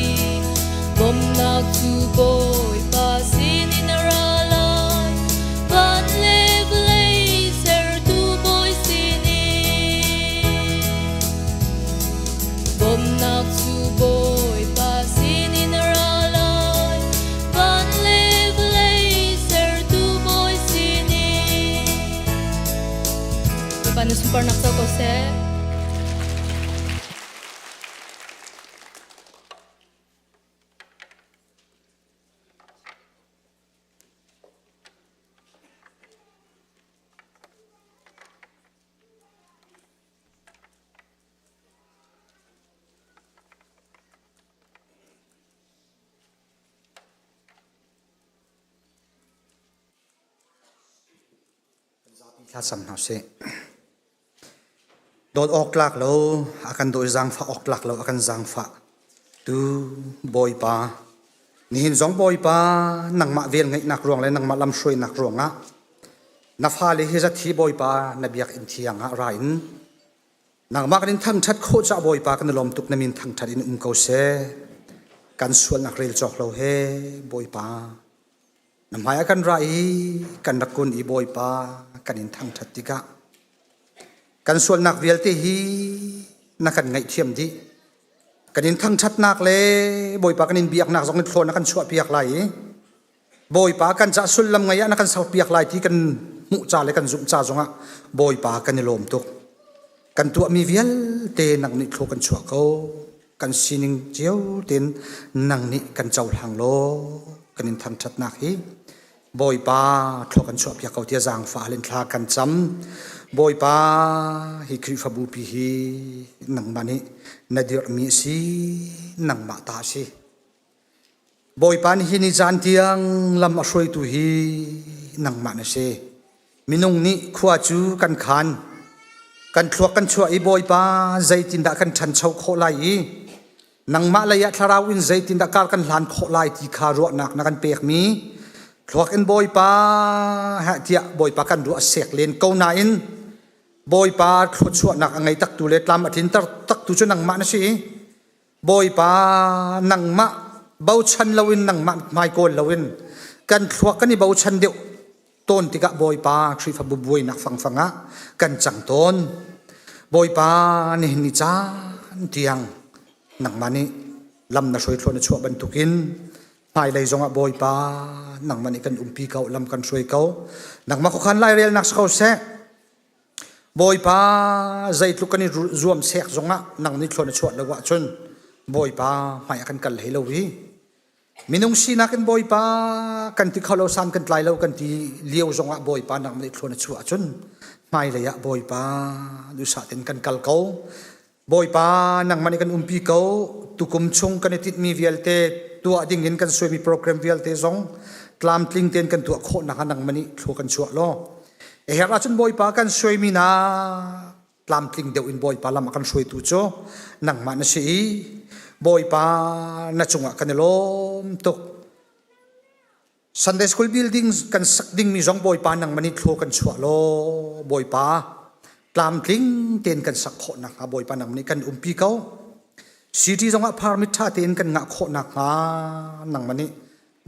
bom na tuboy pasin inaralay van levelay ser tuboy sini bom na tuboy pasin inaralay van levelay ser tuboy sini paano super naksa ko seถ้าสำนักเสโดนออกหลักเราอาการโดยจังฟ้าออกหลักเราอาการจังฟ้าดูบอยปานี่เห็นสองบอยปานังมาเวียนไงนักรวงเลยนังมาลำช่วยนักรวงอ่ะนับฟ้าเลยเฮจัดที่บอยปานบียกอินเทียงอะไรนังมากันทั้งชัดโคจะบอยปากันลมตุกนมินทั้งชัดอินเกาเสกันส่วนนักเรียนจอกเราเฮบอยปานำหมายกันไรกันรักคนอีบอยปากันอินทั้งชัดติกะกันส่วนนักเรียนที่ฮีนักกันไงเทียมดีกันอินทั้งชัดนักเลยบอยปากันอินเบียกนักสองนิดโคลนักกันชั่วเปียกไหลบอยปากันจะสุลลำไงนักกันสาวเปียกไหลที่กันมุจ่าเลยกันจุ่มจ่าจงอ่ะบอยปากันลมตุกกันตัวมีเวียลเตนักนิดโคกันชั่วเขากันสินิงเจียวเตนนังนิกันเจ้าหางโลกันอินทั้งชัดนักฮีบอยปาโคกันชั่วเปียกเขาเทียจางฟ้าเล่นทากันจำบอยปาฮิคริฟบูปีฮีนังมันนี่นาดีร์มีสีนังมาตาสีบอยปานฮินิจานเทียงลำมาช่วยตุฮีนังมันเสมินุงนี่ขวาจูกันขันกันทวกันชั่วอีบอยปาใจตินดากันชันเช่าโคไลนังมาเลยะทาราวินใจตินดาการกันหลานโคไลที่คารวนักนักกันเปียกมีทวกันบอยปาฮะเทียบอยปากันดูเสกเลนเกาหนาอินบอยปาขดชั่วนักไงตักตุเลตลามอธินตักตุจนังมานะสิบอยปานังมาเบาชันลาวินนังมาไม่โกนลาวินกันทวกันนี่เบาชันเดียวต้นติกะบอยปาครีฟบุบวยนักฟังะกันจังต้นบอยปานี่นิจานเตียงนังมานี่ลำน่ะช่วยทวนชั่วบรรทุกินภายเลยจงอ่ะบอยปานังมานี่กันปีเขาลำกันช่วยเขานังมาขคันไล่เรียลนักเขาเสบอยปาใจทุกคนนี่รวมเสกจงอ่ะนังนี่ทวนชั่วแล้วว่าจนบอยปาไม่กันกันเลยเลยมินุงสีนักกันบอยปากันที่เขาเราสันกันไล่เรากันที่เลี้ยวจงอ่ะบอยปานังนี่ทวนชั่วจนไม่เลยอะบอยปาดูสาธิตกันกัลเขาบอยปานังมันกันปีเขาตุกุมชงกันติดมีเวลเตตัวดิ่งเห็นกันสวยมีโปรแกรมเวลเตจงตามทลิงเตนกันตัวโคนักนังมันนี่ทัวกันชั่วล้อเฮราชนบอยปากันสวยมีนาตามทลิงเดียวอินบอยปาลำกันสวยตัวโจนังมันสิบอยปาณจงอ่ะกันลมตกSunday School Building กันสักดิ่งมีจงบอยปานังมันนี่ทัวกันชั่วล้อบอยปาตามทลิงเตนกันสักโคนักบอยปานังมันนี่กันปีเขาสิที่จงอ่ะพาร์มิทธาเตนกันงะโคนักนังมันนี่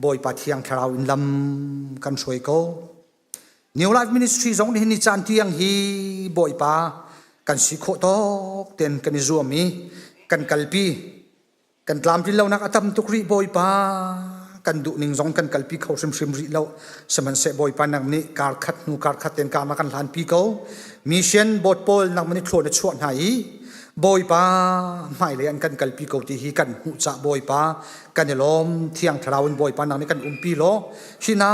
บอยปาเทียงคาราวอินลำกันสวยเขา New Life Ministry จงนี่นิจานเทียงฮีบอยปากันสิโคตอกเตนกันนิจวมีกันกัลปีกันตามที่เรานักอัตมตุกรีบอยปากันดุนิ่งจงกันกัลปีเขาชิมรีเราสมันเสบอยปานังนี้การขัดนูการขัดเต็นการมากันหลานปีเขามิเชนบอดโพลนักมันนี่โคลนชวนหายบอยปาไม่เลยอันกันกัลปีเขาที่ฮีกันหูจ่าบอยปากันเนี่ยล้อมเที่ยงทราวนบอยปานังนี้กันปีล้อชินา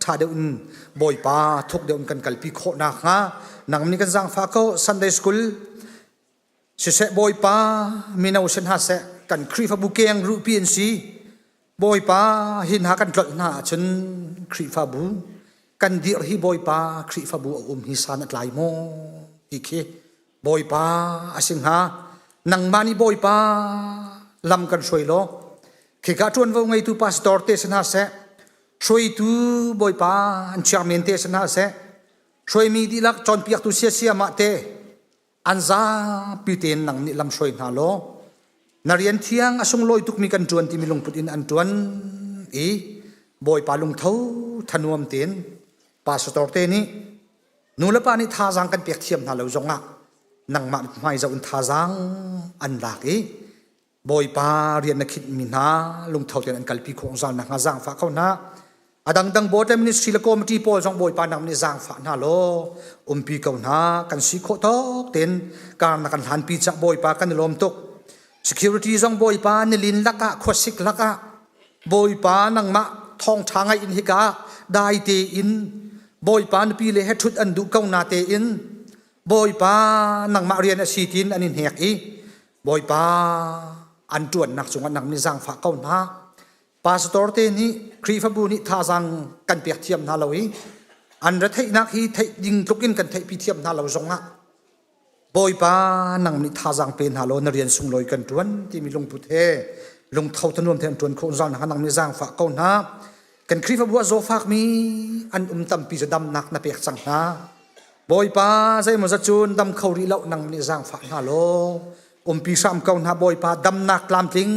ท่าเดินบอยปาทุกเดินกันกัลปีโคนักนังมันนี่กันจังฟ้าเขา Sunday School เสบอยปามีนาเซนฮาเซกันครีฟบุเกงรูปีนซีบอยปาหินหากันกลดหน้าจนครีฟบุกันเดียร์ฮีบอยปาครีฟบุฮิสานอัตไลโมอีเคบอยปาอาสิงหานังมานีบอยปาลำกันช่วยโลเขกาชวนว่าไงตูพาสตอร์เตสนาเซช่วยตูบอยปาอันเชียร์เมนเตสนาเซช่วยมีดีลักจอนเปียกตูเสียมาเต อันซาปีเตนนังนิลำสวยนาโลนาเรียนเที่ยงอสงลอยตุกมีกันจวนที่มีลงพุดอินอันจวนอีบอยปาลุงเท้าธนวมเตียนปาสตอร์เตนี่นูละปานี่ท่าจังกันเปียกเทียมนาเราจงอ่ะนังมาไม่จะอุนท่าจังอันหลักอีบอยปาเรียนนักขิดมินาลุงเท้าเตียนอันกัลปีของจันนักจังฝากเขานะอดังโบสถ์มินิสทรีละโกมิตีโพจงบอยปานังมิจังฝากนาโลปีเขานะกันสิโคตกเตียนการนักหันปีจับบอยปากันลมตกsecurity จงบอยปานิลินลักะขวสิกลักะบอยปานังมาทองทางไออินฮิกาได้เตอินบอยปานปีเลหทุดอันดุเก้านาเตอินบอยปานังมาเรียนสีตินอันนินเฮกอีบอยปาอันจวนนักสงฆ์นักมิจังฝากเก้านาปาสตอร์เตนี่ครีฟบูนี่ท่าจังกันเปียกเทียมนาเราอีอันรัฐนักฮีไทยยิงทุกินกันไทยปีเทียมนาเราจงอ่ะบอยปานังมิท่าจังเป็นฮาโลนเรียนสุงลอยกันจวนที่มีลงพุทธลงเท่าทนวมเทียนจวนโคจรนักมิจังฝากเก้านากันครีฟบัวโซฟากมีอันตัมปีจะดำนักนับเปียกสังหาบอยปาใจมันจะจูนดำเขารีเล่านังมิจังฝากฮาโลปีสามเก้านาบอยปาดำนักลามทิ้ง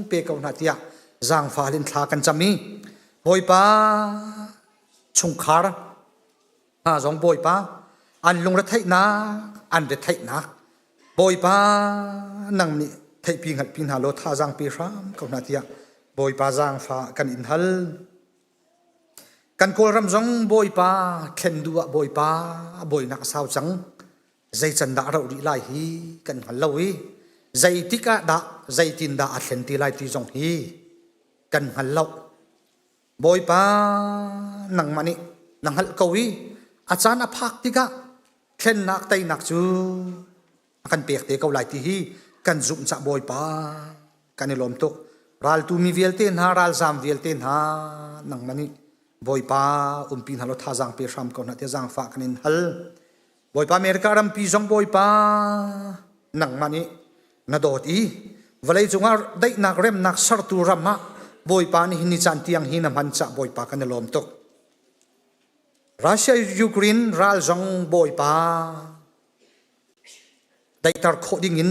เปียกเก้านาเตียจางฟ้าลินทากันจำมีบอยปาชงคาร์จงบอยปาอันลงรัฐไทยนาอันเด็ดไทยนักบอยปานังนี่ไทยพิงหัดพิงฮาโลท่าจางปีสามเก้านาเตียบอยปาจางฟ้ากันอินฮัลกันโกลรำจงบอยปาเข็นดัวบอยปาบอยนักสาวจังใจจันดาเราดีไลฮีกันฮัลโลวีใจติกาดาใจตินดาอัดเข็นตีไลตีจงฮีกันฮัลโลบอยปานังมันนี่นังฮัลกวีอาจารย์อภักติกาเข็นนักไตนักจูกันเปียกเตะเขาไลตีฮีกันจุ่มจับบอยปากันในลมตกรัลตูมีเวลเตนฮารัลซามเวลเตนฮานังมันนี่บอยปาปีนฮัลโลท่าจังเปียรำก่อนนะเตจังฝากกันฮัลบอยปาเมริการำปีจงบอยปานังมันนี่นาโดดอีเวลาจงอาได้นักเร็มนักสารตูรำมาบอยปานี่หินิจันที่ยังหินมันจะบอยปากันในลมตกรัสเซียยูเครนรัลจงบอยปาได้ตารโคดิ้งอิน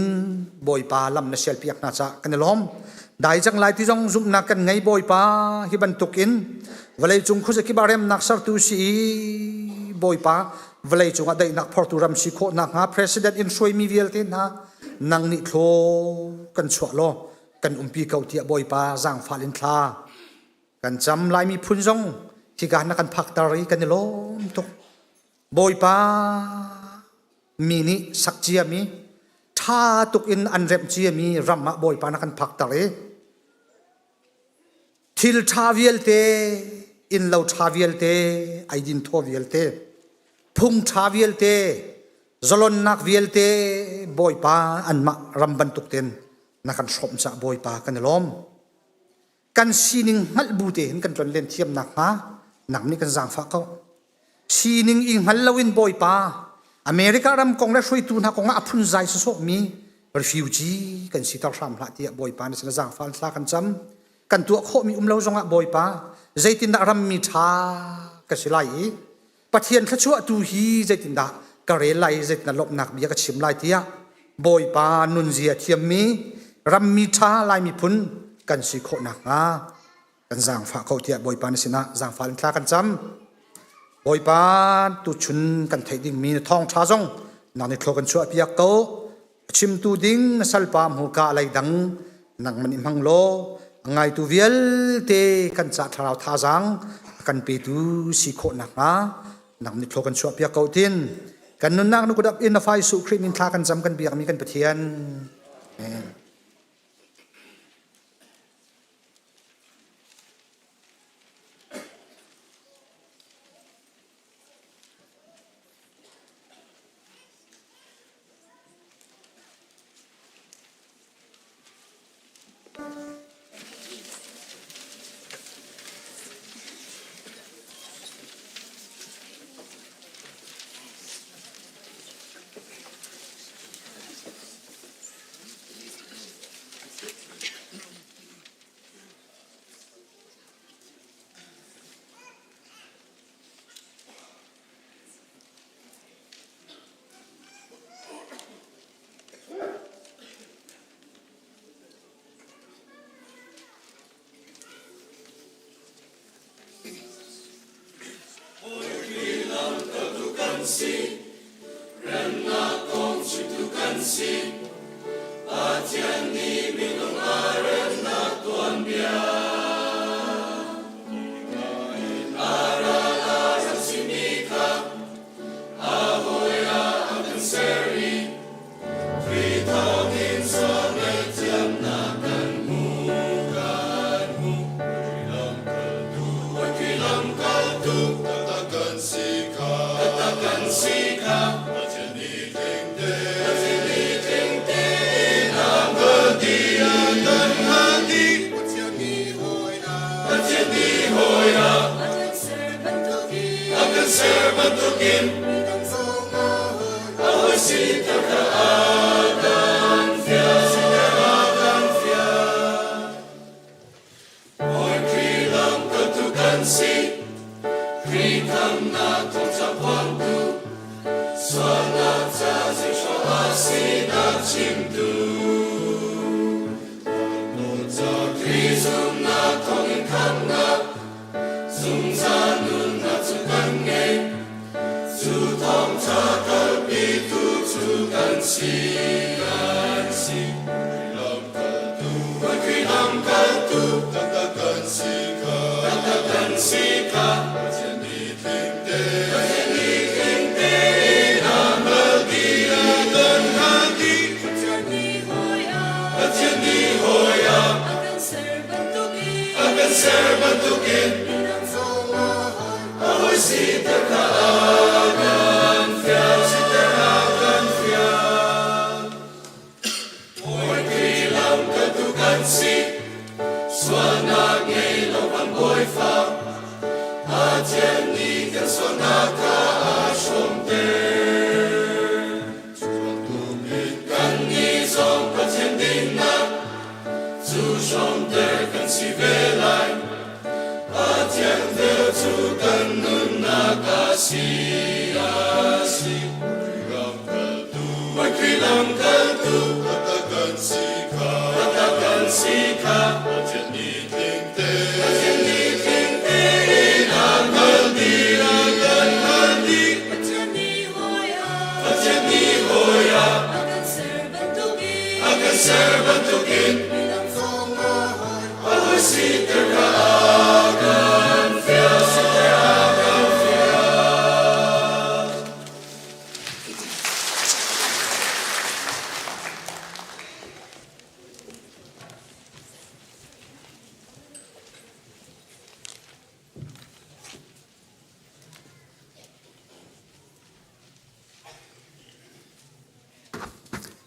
บอยปาลำนัเซลเปียกน่าจะกันในลมได้จังไลที่จงจุ่มนักกันไงบอยปาฮิบันตุกินเวลาจงคุยกับบารมนักสารตูสีบอยปาเวลาจงได้นักพอร์ตูรัมสิโคนักฮะ president อินช่วยมีเวลเทนฮะนังนิโคกันชัวโลกันปีเกาเทียบอยปาจางฟาลินทากันจำลายมีพุ่นจงที่การนักกันพักตารีกันในลมตุกบอยปามีนิสักเจียมีท่าตุกอินอันเร็มเจียมีรัมมาบอยปานักกันพักตารีทิลทาเวลเตอินเลาทาเวลเตไอดินทอเวลเตพุ่งทาเวลเตจลนนักเวลเตบอยปาอันมารัมบันตุกเตนนักกันชมจะบอยปากันล้อมกันซีนิงฮัลบูเตนกันจนเล่นเทียมนักฮะนักนี่กันจางฟ้าเขาซีนิงอิงฮัลลาวินบอยปาอเมริการำกองและช่วยตูนักกองอัพุนใจสุดมีรีฟิวจีกันสิตาร์มละเตียบอยปาในสนจางฟ้าลากันจำกันตัวโคมีเลาจงอ่ะบอยปาใจตินดารัมมีทากันสิไลปะเทียนขชัวตูฮีใจตินดากระเรไลใจตินลบนักเบียกชิมไลเตียบอยปานุนเจียเทียมมีรัมมีทาไลมีพุนกันสิโคนักงากันจางฟ้าเขาเตียบอยปาในสินะจางฟ้าลากันจำบอยปาตุชุนกันไทยดิ่งมีทองชาจงนักนิโคกันชัวเปียกเขาชิมตูดิ่งสัลปามหูกาไลดังนังมันอิมังโลไงตูเวลเตกันจัดทาราวท่าจังกันไปดูสิโคนักนะนักนิโคกันชัวเปียกเขาทินกันนุนนักนุกดับอินไฟสุครีมินทากันจำกันเบียกมีกันปะเทียน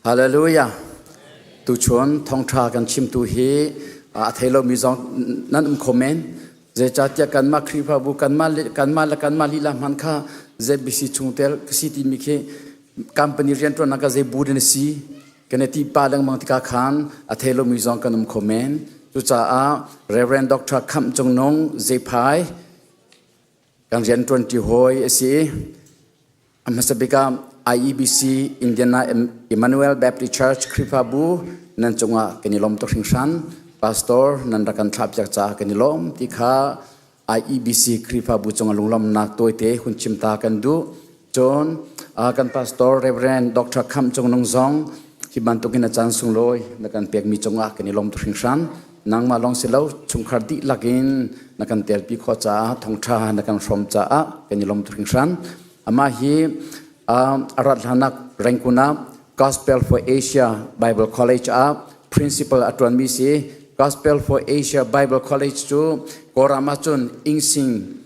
ฮาเลลูยาตุชวนทองทรากันชิมตุฮีอาเทโลมิซองนั่นคอมเมนต์เจจัตยกันมาครีพาบุกันมาลีลามันค่ะเจบิสิชุงเตลกสิติมิเคคัมปานีเรียนตัวนักเจบูดนซีกันที่ปาลังมังติกาขานอาเทโลมิซองกันคอมเมนต์จุจ้าเรเวนด็อกเตอร์คัมจงนงเจพายกันเรียนตัวที่หอยสิอามาสบิกาIEBC Indiana Emmanuel Baptist Church Kripabu nan chunga kenilom to hringsan pastor nan rakan thlap jak cha kenilom tikha IEBC Kripabu chunga lunglom nak toite hun chimta kan du chon kan pastor Reverend Dr. Kham Chongnong Zong hiban to kina chan sungloi nakan pek mi chunga kenilom to hringsan nang ma long selo chungkhar di lagin nakan telpi kho cha thongtha nakan from cha kenilom to hringsan ama hi Aradhanak Rangkuna Gospel for Asia Bible College Principal Atwan Misi Gospel for Asia Bible College tu Koramachun Ingsing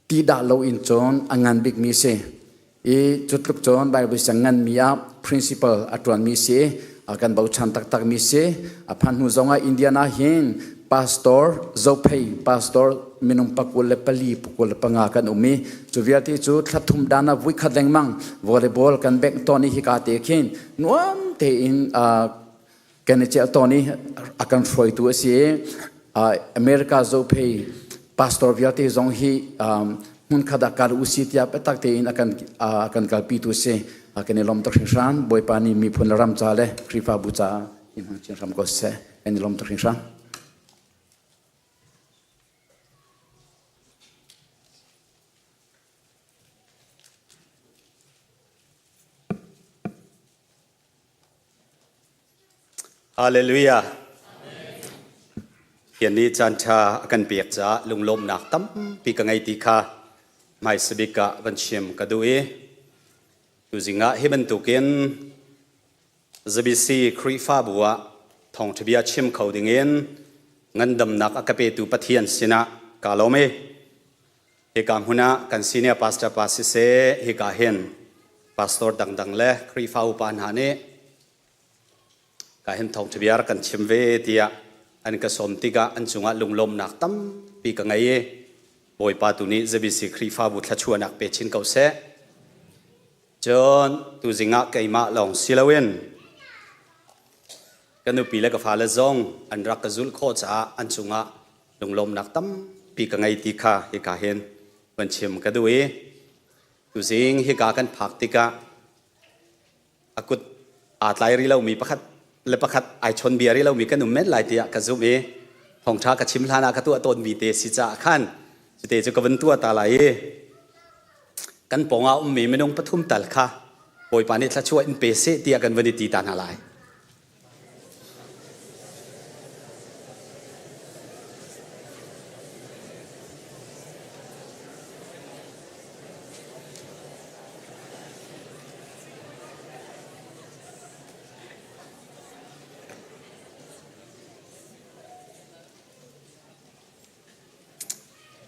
Tida Lo In Chon Angan Big Misi Chutluk Chon Bible Sangan Mia Principal Atwan Misi Akan Bau Chantak Tak Misi Apan Huzonga Indiana Hin Pastor Zopay Pastor minum pakul pali pukul pangakan umi chuviati chu thathum dana vui khadeng mang volleyball kan bek toni hikate khin nuam te in kan che toni akan froi tu si America zo pay pastor viati zong hi mun khada kar usitia petak te in akan kalpi tu se akan lom to hringsan boy pani mi phun ram chale kripa bucha in hang chin ram ko se en lom to hringsan ฮาเลลูยาเฮียนนี้จันทากันเปียกจ้าลุงลมหนักตั้มปีกังไงตีค่ะไม่สบิกะบันเชียมกระดูเอดูสิงะเฮบันตุเกนจะบิซีครีฟ้าบัวทองทบียเชียมเขาดิ่งเงินเงินดำหนักอากาเปตุปะเทียนสินะกาลเมเฮกามหุนะกันซีเนียพาสตอร์พาสิเซเฮกาเฮนพาสตอร์ดังๆเล่ครีฟ้าอุปานหาเนกาเห็นทองทบียกันชิมเวทียอันก็สมติกาอันจุงะลุงลมหนักตั้มปีกังไงบอยปาตุนี้จะบิสิครีฟ้าบุตรชวนนักเปชินเกาเสจนตุจิงะไกมาลองซิลาเวนกันนุปีเล็กฟ้าละจงอันรักกจุลโคจ้าอันจุงะลุงลมหนักตั้มปีกังไงตีค่ะเฮกาเห็นวันชิมกันด้วยตุจิงเฮกากันผักติกาอากุดอาตไลรีเรามีประคัดและประคัดไอชนเบียร์เรามีกันหนุ่มเม็ดลายเตียกระซุมทองชากระชิมลานากระตัวต้นมีเตสิจ่าขันสิเตจะกวันตัวตาไหลกันปองเอามีไม่นงปทุมตัลค่ะโอยปานิทัชช่วยอินเปเซเตียกันวันตีตาหาลาย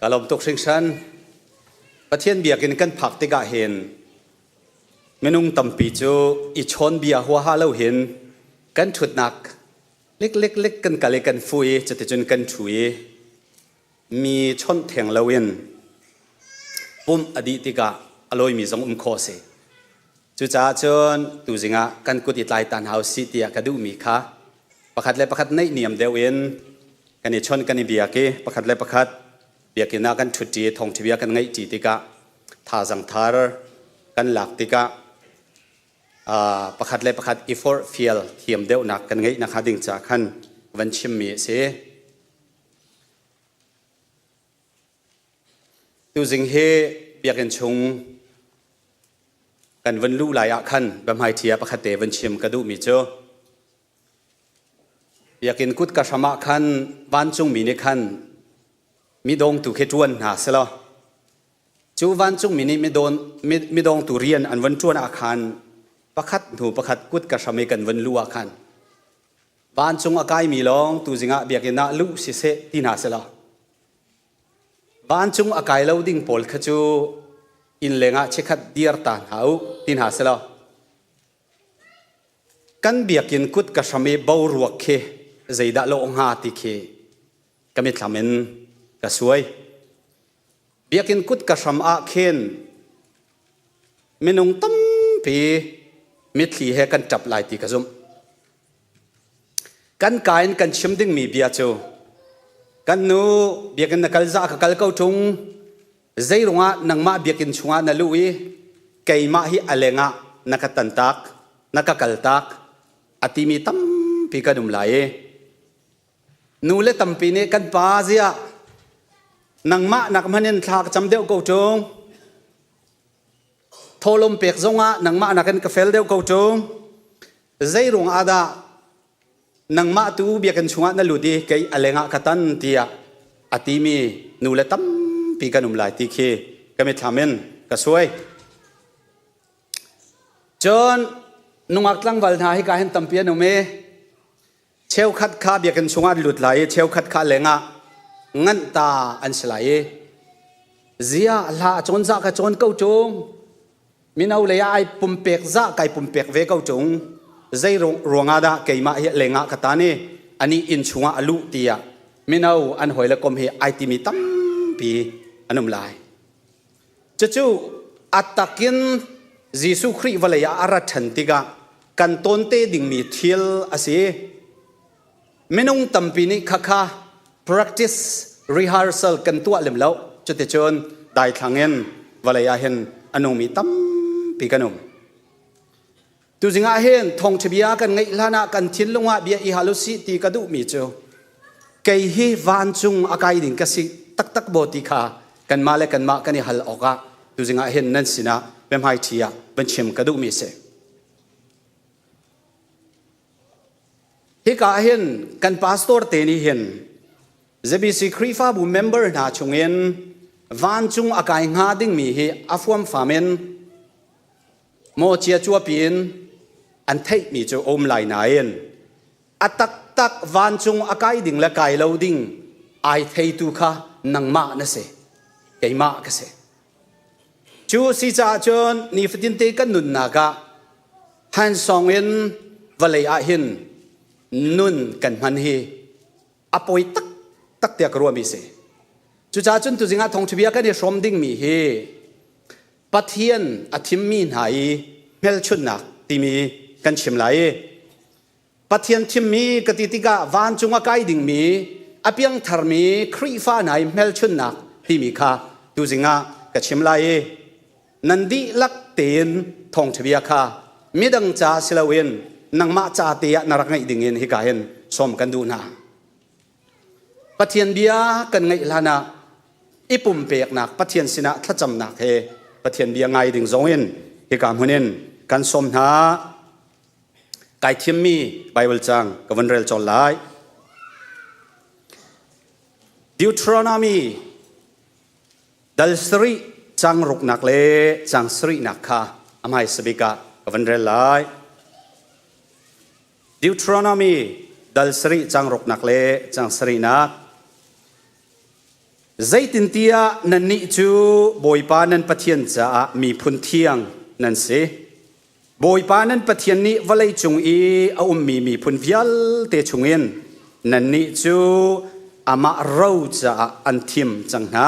กาลมตกสิงชันประเทศเบียกินกันผักติกาเห็นเมนุงตัมปีจูอิชอนเบียหัวฮาเราเห็นกันฉุดหนักเล็กกันกะเลกันฟุยจะติจนกันฉุยมีชนแทงละเวนปุ่มอดีติกาอร่อยมีสงคอเสจูจ้าจนตูจิงะกันกุติไลตันเฮาสิเตียกระดูมีค่ะประคัดและประคัดในเนียมเดวเอ็นกันอิชอนกันอิเบียเกประคัดและประคัดเบียกินากันชุดจีทองทวีกันไงจีติกาท่าจังทาร์กันหลักติกาประคัดเลยประคัดอีฟอร์ฟิลเทียมเดียวนักกันไงนักหาดิ่งจากขันวันชิมมีเสตูจิงเฮเบียกันชงกันวันลู่หลายขันบำไฮเทียประคัดเตวันชิมกระดูมีเจอเบียกินกุดกระชมาขันวันจงมีในขันมีดงตุเขจวนหาเสลอจูวันจุงมินิมีดงตุเรียนอันวันจวนอาคารประคัดหนูประคัดกุดกระชเมกันวันลัวอาคารวันจุงอากายมีลองตูจิงะเบียกินาลุสิเซตินาเสลอวันจุงอากายเลาดิ่งปอลขจูอินเลงะเชขัดเดียร์ตานหาตินหาเสลอกันเบียกินกุดกระชเมบาวรวกเคใจดะโลองหาติเคก็ไม่ทำเองกระสวยเบียกินกุดกระชำอาเคนเมนงตั้มปีมิตรลีเฮกันจับลายตีกระซุมกันกายกันชิมดิ้งมีเบียจูกันนูเบียกินนักลจากกัลเก้าจงใจรงะนังมาเบียกินชงะนลุยไก่มาฮิอเลงะนักตันตักนักกัลตักอติมีตั้มปีกันดุมลายนูเลตั้มปีนี้กันปาเซียนังมะนักมันเนทากจำเดียวกูจงทอลมเปียกจงอ่ะนังมะนักกันกาแฟเดียวกูจงใจรงอาดานังมะตูเบียกันชงอ่ะนั่นลุดีเกยอเลงะกตันเตียอติมีนูเลตั้มปีกันอุมลายตีเคก็ไม่ทำเองก็สวยจนนุ่งอักลังวัลนาให้การเห็นตั้มเปียนุเมเชลขัดขาเบียกันชงอ่ะหลุดไหลเชลขัดขาเลงะงั้นตาอันสลายเสียละจนจากจนเก้าจงมินาเลยไอปุ่มเปียกจากไอปุ่มเปียกเวเก้าจงใจรวงอาดาเกี่ยมาเลงะกตานีอันนี้อินชงอาลุตียมินาอันหอยละกมเฮไอติมิตั้มปีอันนุ่มลายจู่อัตตะกินยิสุครีวเลยอารัชันติกากันต้นเตดิ่งมีเทียลอาศัยมินุงตั้มปีนี้ข้าpractice rehearsal กันตัวเล่มแล้วจุดที่ชนได้ทางเงินวลายาเห็นอนุมีตั้มปีกันมตัวจริงอาเห็นทองเชียกันไงลานากันทิ้งลงว่าเบียอีฮาลุสิตีกระดูมีเจ้าเกยฮีวันจุงอากายดิ่งกสิตักโบติขากันมาเลกันมากันฮัลออกะตัวจริงอาเห็นนั่นสินะเป็นไฮทียเป็นชิมกระดูมีเส hi ka hin kan pastor te ni hin ZBC Krifa bu member na chungin van chung akai nga ding mi hi afuam famen mo chia chua pin an thei mi chu om lai na yen atak tak van chung akai ding la kai lo ding ai thei tu kha nang ma na se kai ma ka se chu si cha chon ni fitin te kan nun na ka han song in valei a hin nun kan man hi apoi tak tak tiak ro mi se chu cha chun tu jinga thong thbia ka ni som ding mi hi pathian athim mi nai mel chun nak ti mi kan chim lai pathian thim mi katitika van chunga kai ding mi apiang thar mi khri fa nai mel chun nak ti mi kha tu jinga ka chim lai nandi lak ten thong thbia kha midang cha silawen nangma cha te narak ngai ding in hi ka hen som kan du na pathian bia kan ngai lana ipum pek nak pathian sina thacham nak he pathian bia ngai ding zong in hi ka hunin kan som na kai thim mi bible chang ka van rel chol lai Deuteronomy dal sri chang ruk nak le chang sri nak kha amai sabika ka van rel lai Deuteronomy dal sri chang ruk nak le chang sri nak zaitin tia nan ni chu boipa nan pathian cha mi phun thiang nan se boipa nan pathian ni valai chung i a mi phun vial te chungin nan ni chu ama rau cha an thim chang na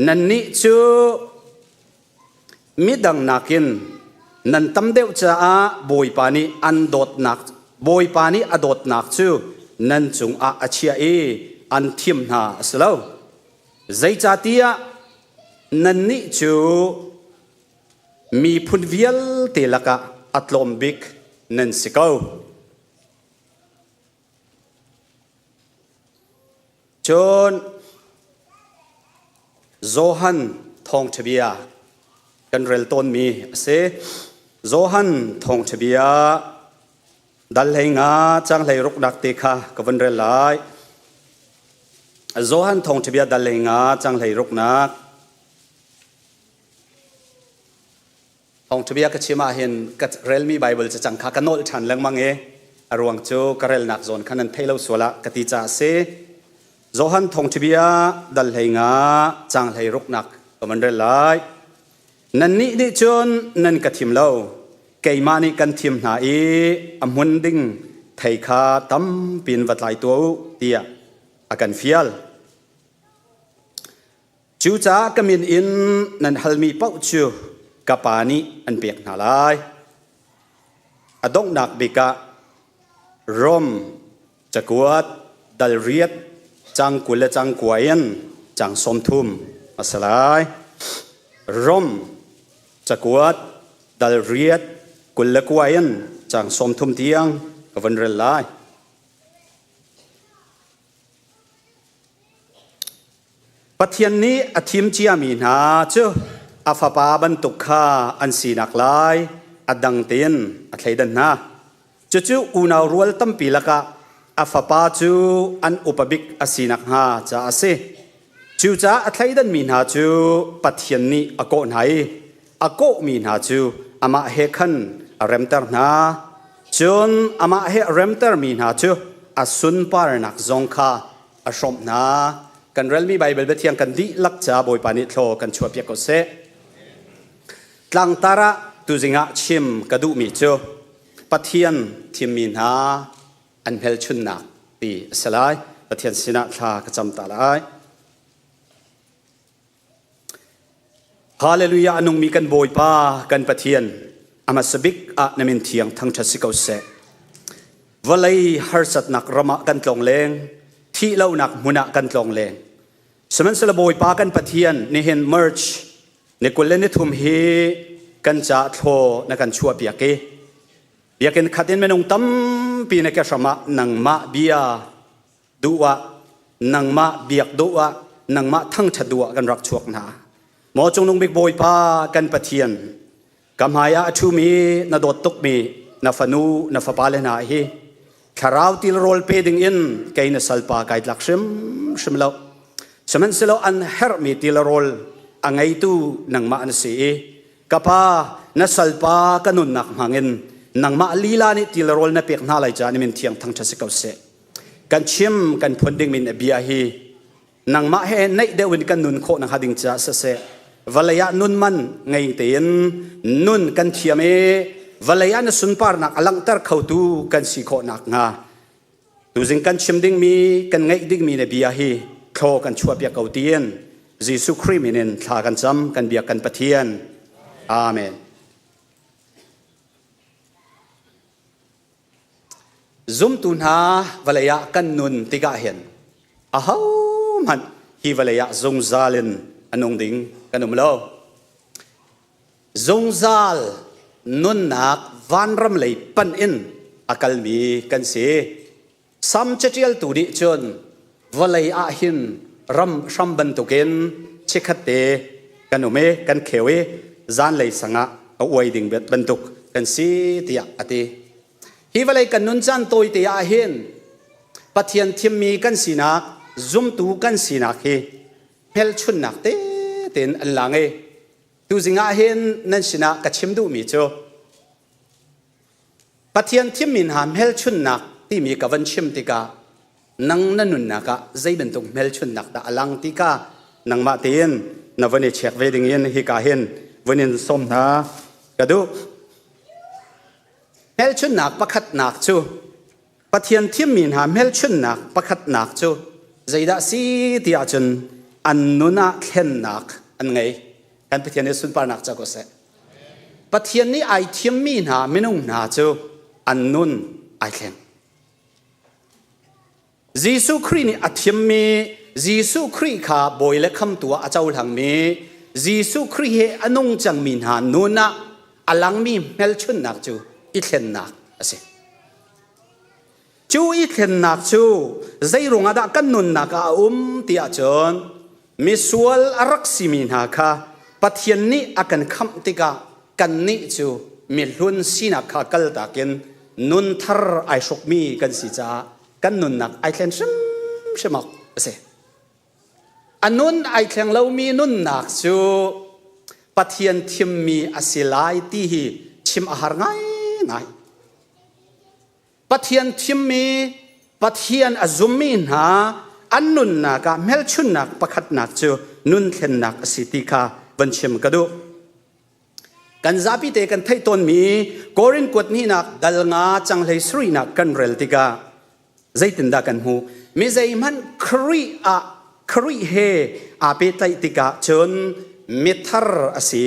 nan ni chu midang nakin nan tam deu cha boipa ni an dot nak boipa ni adot nak chu nan chung a achia e an thim na slo zai cha tia nan ni chu mi phun vial te laka atlom bik nan sikau chon Zohan thong thbia kan rel ton mi se Zohan thong thbia dal henga chang lei ruk dak te kha ka van rel lai Zohan thong thbia dal henga chang lei ruk nak thong thbia ka chima hin ka rel mi bible cha chang kha ka nol than lang mange arwang chu ka rel nak zon khanan thailo sola ka ti cha se Zohan thong thbia dal henga chang lei ruk nak ka van rel lai nan ni ni chon nan ka thim lo keimani kan thim na e amun ding thei kha tam pin watlai tu tia akan fial chu cha kamin in nan halmi pau chu kapani an pek na lai adong nak bika rom chakuat dal riat chang kul chang kuayan chang som thum asalai rom chakuat dal riat kul kuayan chang som thum tiang ka van rel lai pathian ni athim chia mi na chu afapa ban tukha an sinak lai adang tin athleidan na chu unaw rual tampi laka afapa chu an upabik asinak ha cha ase chu cha athleidan mi na chu pathian ni ako nai ako mi na chu ama he khan remtar na chun ama he remtar mi na chu asun par nak zong kha ashom na kan rel mi bible bethiang kan di lak cha boi pani thlo kan chua pia ko se tlang tara tu zinga chim kadu mi chu pathian thim min ha an hel chun na ti salai pathian sina tha ka cham ta lai hallelujah anung mi kan boi pa kan pathian ama sabik a namin thiang thang tha sikau se valai harsat nak rama kan tlong leng thi lo nak muna kan tlong leng semen sela boi pa kan pathian ni hen merch ne kulen ni thum hi kan cha tho na kan chua pia ke biaken khaten menung tam pi na ka sama nang ma bia duwa nang ma biak duwa nang ma thang thadua kan rak chuak na mo chung nung big boi pa kan pathian kamhaya thu mi na dot tuk mi na fanu na fapale na hi คาราวติลโรลเปดิงอินไกนสัลปาไกด์ลักชิมเลาสมันสิโลอันเฮร์มีติลโรลอังไงตูนังมาอันสีกะปานัสัลปากันุนนักมังอินนังมาลีลานิติลโรลนับเปียกนาไลจานิมินเทียงทั้งชัสกาวเสกันชิมกันพนดิงมินเบียฮีนังมาเฮนในเดวินกันนุนโคนังหาดิงจ้าเสวลายานุนมันไงเตียนนุนกันเทียมวลายานสุนปาร์นักอลังเตอร์เข้าตูกันสีโคนักงาดูสิงกันชิมดิงมีกันไงดิงมีในเบียฮีโคกันชัวเปียกเอาเตียนยิสุคริมินินทากันจำกันเบียกันปะเทียนอาเมนซุมตุนหาวลายากันนุนติกาเห็นอ้าวมันฮีวลายาซงซาลินอันงดิงกันมโลซงซาลนุนนักวันรำเลยปันอินอากาลมีกันเสียซัมเจเจียลตูดิจนวลายาหินรำชัมบันตุกินชิคัตเตกันเมกันเขวจานเลยสังะเอาไว้ดิ่งเบ็ดบันตุกกันสีติยาอติฮีวลายกันนุนจันโตยติยาหินปัทยันทิมมีกันสีนักซุมตูกันสีนักฮีเฮลชุนนักเต้นอันหลังตูจิงอาเห็นนั่นสินะกัดชิมดูมีโจปัทยันทิมมินหามเฮลชุนนักที่มีกับวันชิมติกานังนั่นนุนนักใจเป็นตุงเฮลชุนนักแต่อลังติกานังมาเตียนนวันนี้เช็คเวดิงเงินฮิกาเห็นวันนี้สมนะกระดูเฮลชุนนักประคัดนักจูปัทยันทิมมินหามเฮลชุนนักประคัดนักจูใจด่าสีที่อาจารย์อันนุนักเห็นนักอันไงกันปัทยันนี้สุนปานักจักรเสปัทยันนี้ไอเทียมมีนาไม่นุ่งนาจูอันนุนไอเห็นยิสุครีนี่อธิมมียิสุครีข้าบอยเล็กคำตัวอาเจ้าหลังมียิสุครีเฮอนุงจังมีนานุนะอลังมีเมลชุนนักจูอิเห็นนักเสจูอิเห็นนักจูใจรงอาดากันนุนนักตีอาจารย์มิสวลอารักซิมินาค่ะปัทยันนี้อากันคำติกากันนี้จูมิลุนสินักค่ะกัลตากินนุนทาร์ไอชกมีกันสิจ้ากันนุนนักไอเทนชิมอกเสอันนุนไอเทนเรามีนุนนักจูปัทยันทิมมีอาศิลายที่ชิมอาหารง่ายปัทยันทิมมีปัทยันอาซุมีนาอันนุนนักเมลชุนนักประคัดนักจูนุนเทนนักสิติกาวันชิมกระดูกันซาพิเตกันไทยต้นมีกอรินกวดนี่นักดัลงาจังเลยสรีนักกันเรลติกาใจตินดากันหูมีใจมันครีเฮอาเปตัยติกาจนมิทาร์อสี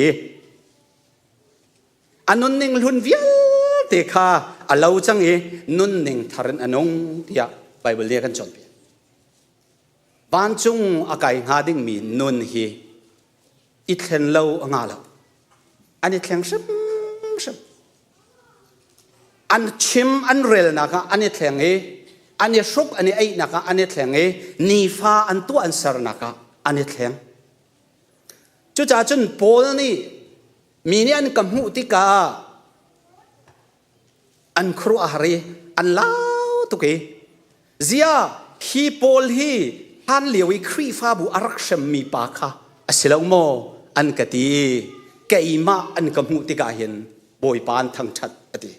อันนุนนิงลุนเวียเตคาอาลาวจังนุนนิงทารันอนงที่ไบเบิลเรียกันจนเปียบ้านจุงอากาศหาดิ่งมีนุนฮีอิทเห็นเรางาเราอันนี้แข็งชิมอันชิมอันเรลนะคะอันนี้แข็งอันนี้ชุกอันนี้ไอ้นะคะอันนี้แข็งนีฟ้าอันตัวอันสารนะคะอันนี้แข็งจุจ่าจุนโพลนี่มีนี่อันกำหูติกาอันครูอาหารอันลาวตุกเสียฮีโพลฮีท่านเลี้ยวครีฟ้าบุอารักษมีปากค่ะอาศัยโมอันกติแกอิมาอันกำหูติกาเห็นบอยปานทั้งชัดอดี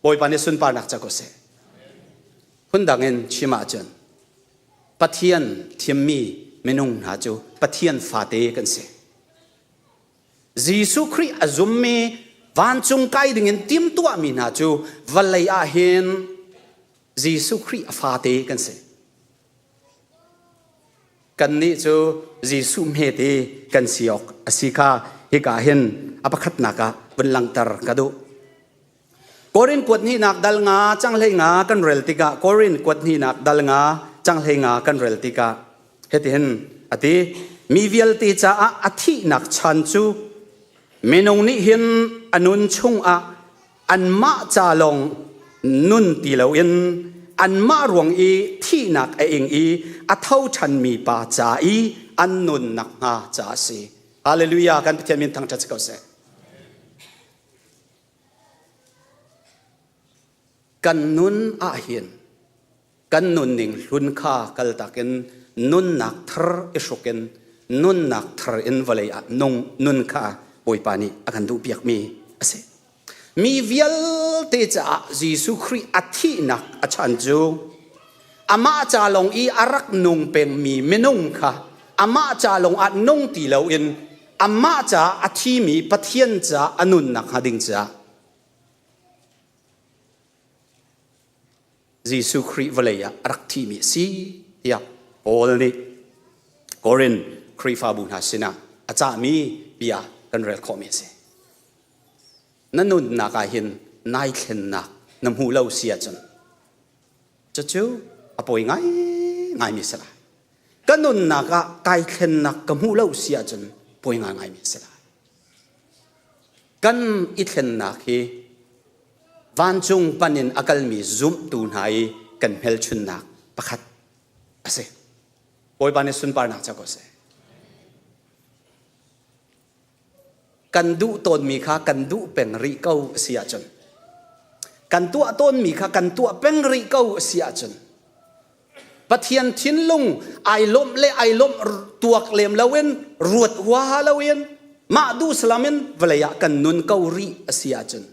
บอยปานในสุนปานักจักรเสคนดังเงินชิมาจันปัทยันทิมมีเมนุงหาจูปัทยันฟาเตกันเสยิสุคริอาซุมมีวันจงไกดิ่งเงินทิมตัวมีหาจูวัลเลยอาเห็นยิสุคริฟาเตกันเสกันนี้จูยิสุเมเตกันสิออกสิกาฮิกาเห็นอภัคนักวันลังตร์กระดูกอรินกวดนี่นักดัลงาจังเลยงากันเรลติกากอรินกวดนี่นักดัลงาจังเลยงากันเรลติกาเฮติเห็นอติมีเวลติจ้าอธินักชันจูเมนงนี่เห็นอนุนชุงอันมาจาลงนุนตีเลวินอันมารวงที่นักเองอัเท่าชันมีปาจาอันนุนนักงาจาสีฮาเลลูยากันพิธีมินทั้งจัดเกาเสกันนุนอาเห็น กันนุนนิ่งลุนข้ากัลตักเอ็นนุนนักทรอิสุกเอ็นนุนนักทรเอ็นวะเลยอะนงนุนข้าบอยปานีอากันดูเปียกมีอาศัยมีวิลเตจ่ายิสุครีอัฐินักอาชันจูอามาจาลงอีอารักนงเป็นมีเมนุงค่ะอามาจาลงอัดนงตีเลวอินอามาจาอัฐิมีปะเทียนจ่าอนุนนักหาดิงจ่ายิสุครีวะเลยอะรักที่มีสียาโอลนี่กอรินครีฟาบุญหาสินะอาจารย์มีปียกันเรลคอมิเซนั่นนุนนักหินนายเข็นนักน้ำหูเล่าเสียจนจะจู่อภัยง่ายมิสละกันนุนนักไก่เข็นนักกับหูเล่าเสียจนป่วยง่ายมิสละกันอิเข็นนักฮีวันจงปันินอักลมีซุมตูนหายกันเฮลชุนนักประคัดอาศัยป่วยปานิสุนปานักจะก็เสกันดูต้นมีค่ากันดูเป็นริเก้าเสียจนกันตัวต้นมีค่ากันตัวเป็นริเก้าเสียจนปะเทียนทิ้นลงไอลมเละไอลมตัวเกลมละเว้นรวดหัวละเว้นมาดูสลามินเวลากันนุนเก้าริเสียจน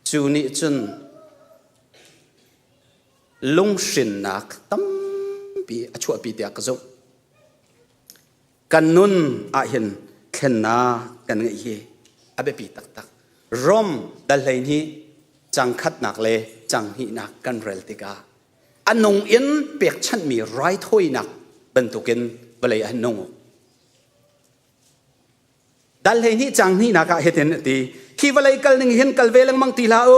จูนี่จนลงสินนักตั้มปีชั่วปีเดียกจงกันนุนอาเห็นเข็นนากันไงเฮอเบปีตักตักรอมดัลเลยนี้จังคัดนักเลยจังหินักกันเรลติกาอันนงอินเปียกฉันมีไรถ้วยนักบรรทุกินเวลาอันนงดัลเลยนี้จังหินักเฮตินตีที่เวลากัลนึงเห็นกัลเวลังมังตีลาโอ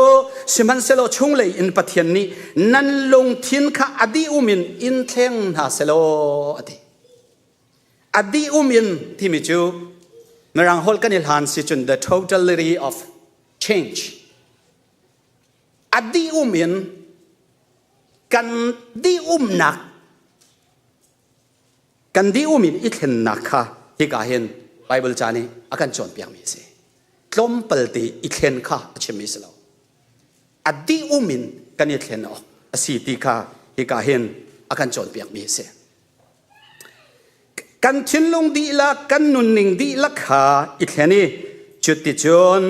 สิมันเซโลชงเลยอินปัทยันนี้นั่นลงทิ้นข้าอดีอุมินอินเทงหาเซโลอดีอดีอุมินที่มิจูเมื่อรังฮอลกันอิลฮันสิจุน the totality of change อดีอุมินกันดีอุมนักกันดีอุมินอิเห็นนักค่ะที่กาเห็นไบเบิลจานี่อาการจนเปียงมีสิกลมเปิลตีอิเห็นค่ะเชื่อมิสลาวอดีอุมินกันอิเห็นออกสิที่ค่ะที่กาเห็นอาการจนเปียงมีสิกันชินลงดีละกันนุนนิ่งดีละค่ะอีกแค่นี้จุดที่จน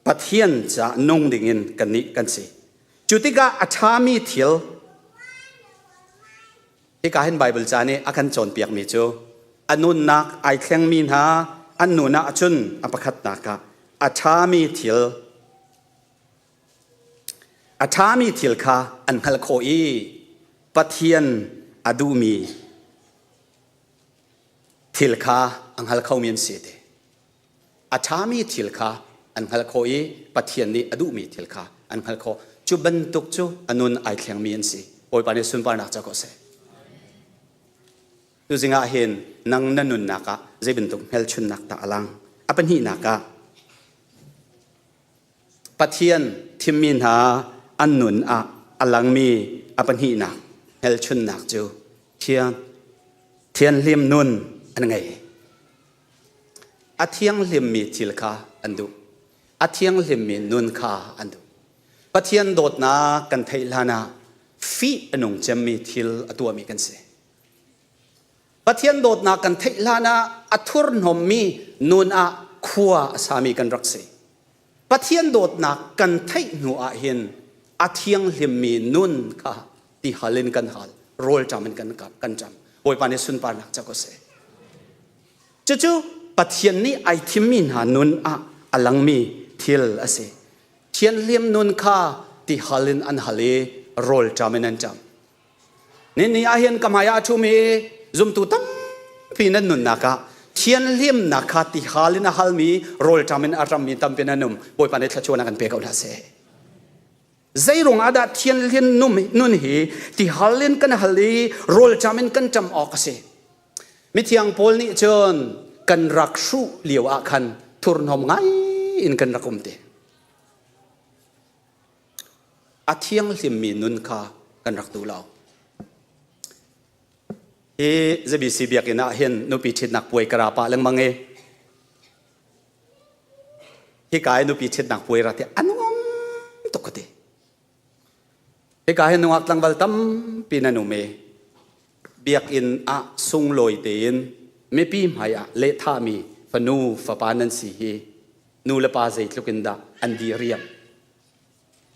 ปัทเทียนจะนงดิ่งกันนี้กันสิจุดที่ก็อัฐามีเที่ยวที่ก็เห็นไบเบิลจานี่อาการจนเปียกมีจูอันนุนนักไอแข็งมีหาอันนุนนักจุนอภิคัตนักอัฐามีเที่ยวอัฐามีเที่ยวค่ะอันฮัลโคอีปัทเทียนอดูมีทิลคาอังฮัลเขามีนเสดอาชามีทิลคาอังฮัลเขาอีปัทยันนี้อดูมีทิลคาอังฮัลเขาจูบันตุกจูอนุนไอแข็งมีนสีโอยปานิสุนปานักจักก็เสดูสิงาเห็นนังนันนุนนักะเจบันตุกเฮลชุนนักตาอลังอปันหีนักะปัทยันทิมมินหาอันนุนอะอลังมีอปันหีนักเฮลชุนนักจูเทียนเลียมนุนอันไงอาเทียงเลียมมีทิลคาอันดูอาเทียงเลียมมีนุนคาอันดูปะเทียนโดดนากันไทยลานาฟีอันงจะมีทิลตัวมีกันเสปะเทียนโดดนากันไทยลานาอัทุรนมมีนุนอาขัวสามีกันรักเสปะเทียนโดดนากันไทยหนูอาเห็นอาเทียงเลียมมีนุนคาที่ฮัลินกันฮัลโรลจามันกันจำโอยปานิสุนปานักจักก็เสจู่ๆปัทยันนี้ไอทิมินหานุนอะอลังมีทิลอเสเทียนเลียมนุนข้าที่ฮัลินอันฮัลีโรลจามินันจำนี่อาเห็นกมายาชูมีซุมตุตั้มปีนันนุนนักะเทียนเลียมนักข้าที่ฮัลินฮัลมีโรลจามินอารัมมีตั้มเป็นนันนุมโอยปานิชชวนักันเปกเอาละเสใจรงอาดาเทียนเลียนนุนฮีที่ฮัลินกันฮัลีโรลจามินกันจำออกเสมิเทียงโพลนี่จนกันรักสู้เหลียวอาคันทุรนหอมไงอินกันรักมเตอาเทียงลิมมีนุนคากันรักตูเราจะบีซีเบียกินะเห็นนุปีชิดนักป่วยกระปะเรื่องมังเอที่กายนุปีชิดนักป่วยรักเตอันวมตกติ he ka hen nungak tlang bal tam pinanu me biak in a sung loi te in me pi maya le tha mi fanu fa panan si hi nu la pa zait lukinda andi riam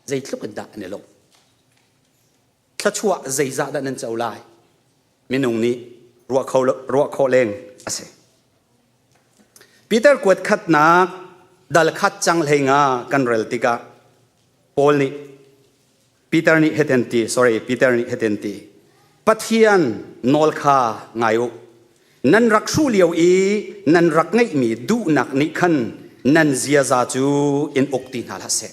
zait lukinda ne lo thla chua zai za da nan chau lai minung ni ruwa kho leng ase Peter kwat khat na dal khat chang lenga kan rel tika Paul ni Peter ni hetenti pathian nol kha ngayu nan rak su liau i nan rak ngai mi du nak ni khan nan zia za chu in okti na la se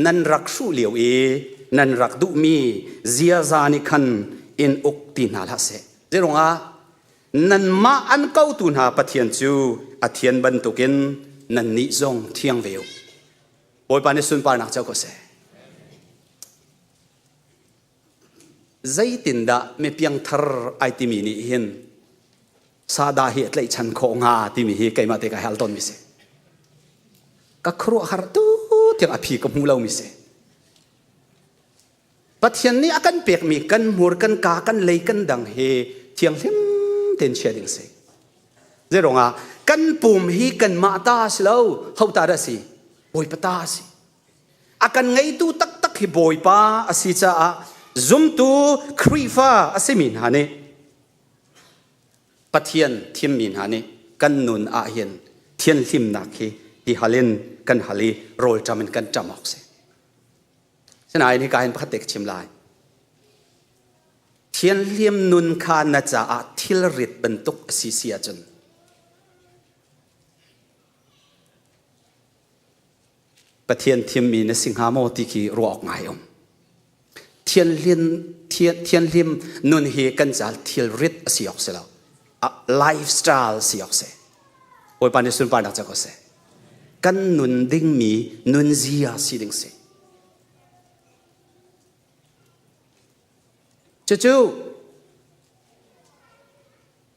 nan rak su liau i nan rak du mi zia za ni khan in okti na la se zeronga nan ma an kau tu na pathian chu athian ban tukin nan ni zong thiang veu boy pani sun par nak chau ko se zai tinda me piang thar ai ti mi ni hin sa da hi tlai chan kho nga ti mi hi kaima te ka hal ton mi se ka khru har tu tiang aphi ko mu lo mi se pathian ni akan pek mi kan mur kan ka kan lei kan dang he thiang hlim ten sharing se zeronga kan pum hi kan ma ta slo hau ta da si boy pata si akan ngai tu tak tak hi boy pa asi cha a zoom tu krifa asimin hane pathian thim min hane kan nun a hian thian hlim na khi hi halin kan hali rol chamin kan chamok se senai ni ka hin phatek chim lai thian hlim nun kha na cha a thil rit bentuk asi sia chun pathian thim mi na singha mo ti ki ruak ngai om thian lim nun hi kan zal thil rit asiok se lo a lifestyle siok se oi pan sun pa na cha ko se kan nun ding mi nun zia si ding se chu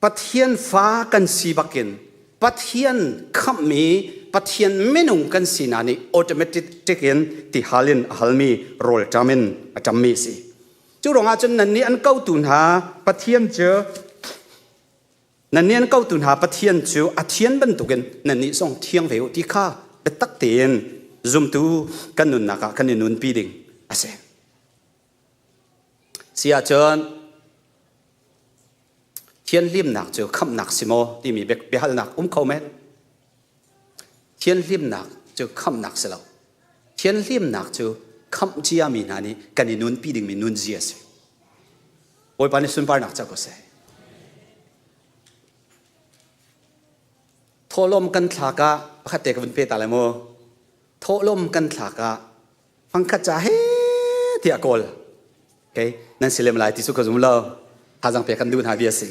pathian fa kan si bakin pathian kham mi pathian menung kan sinani automatic taken ti halin halmi rol tamin atammi si chu ronga chun nan ni an kau tun ha pathian chu nan ni an kau tun ha pathian chu athian ban tuken nan ni song thiang veu ti kha betak ten zum tu kan nun naka kan nun pi ding ase sia chon thian lim nak chu kham nak simo ti mi bek behal nak khau men thian lim nak chu kham nak se lo thian lim nak chu kham chia mi na ni kan ni nun pi ding mi nun zia se oi pani sun par nak cha ko se tholom kan thlaka khate kan pe ta le mo tholom kan thlaka phang kha cha he ti akol okay nan silem lai ti su ko zum lo ha jang pe kan du na bia se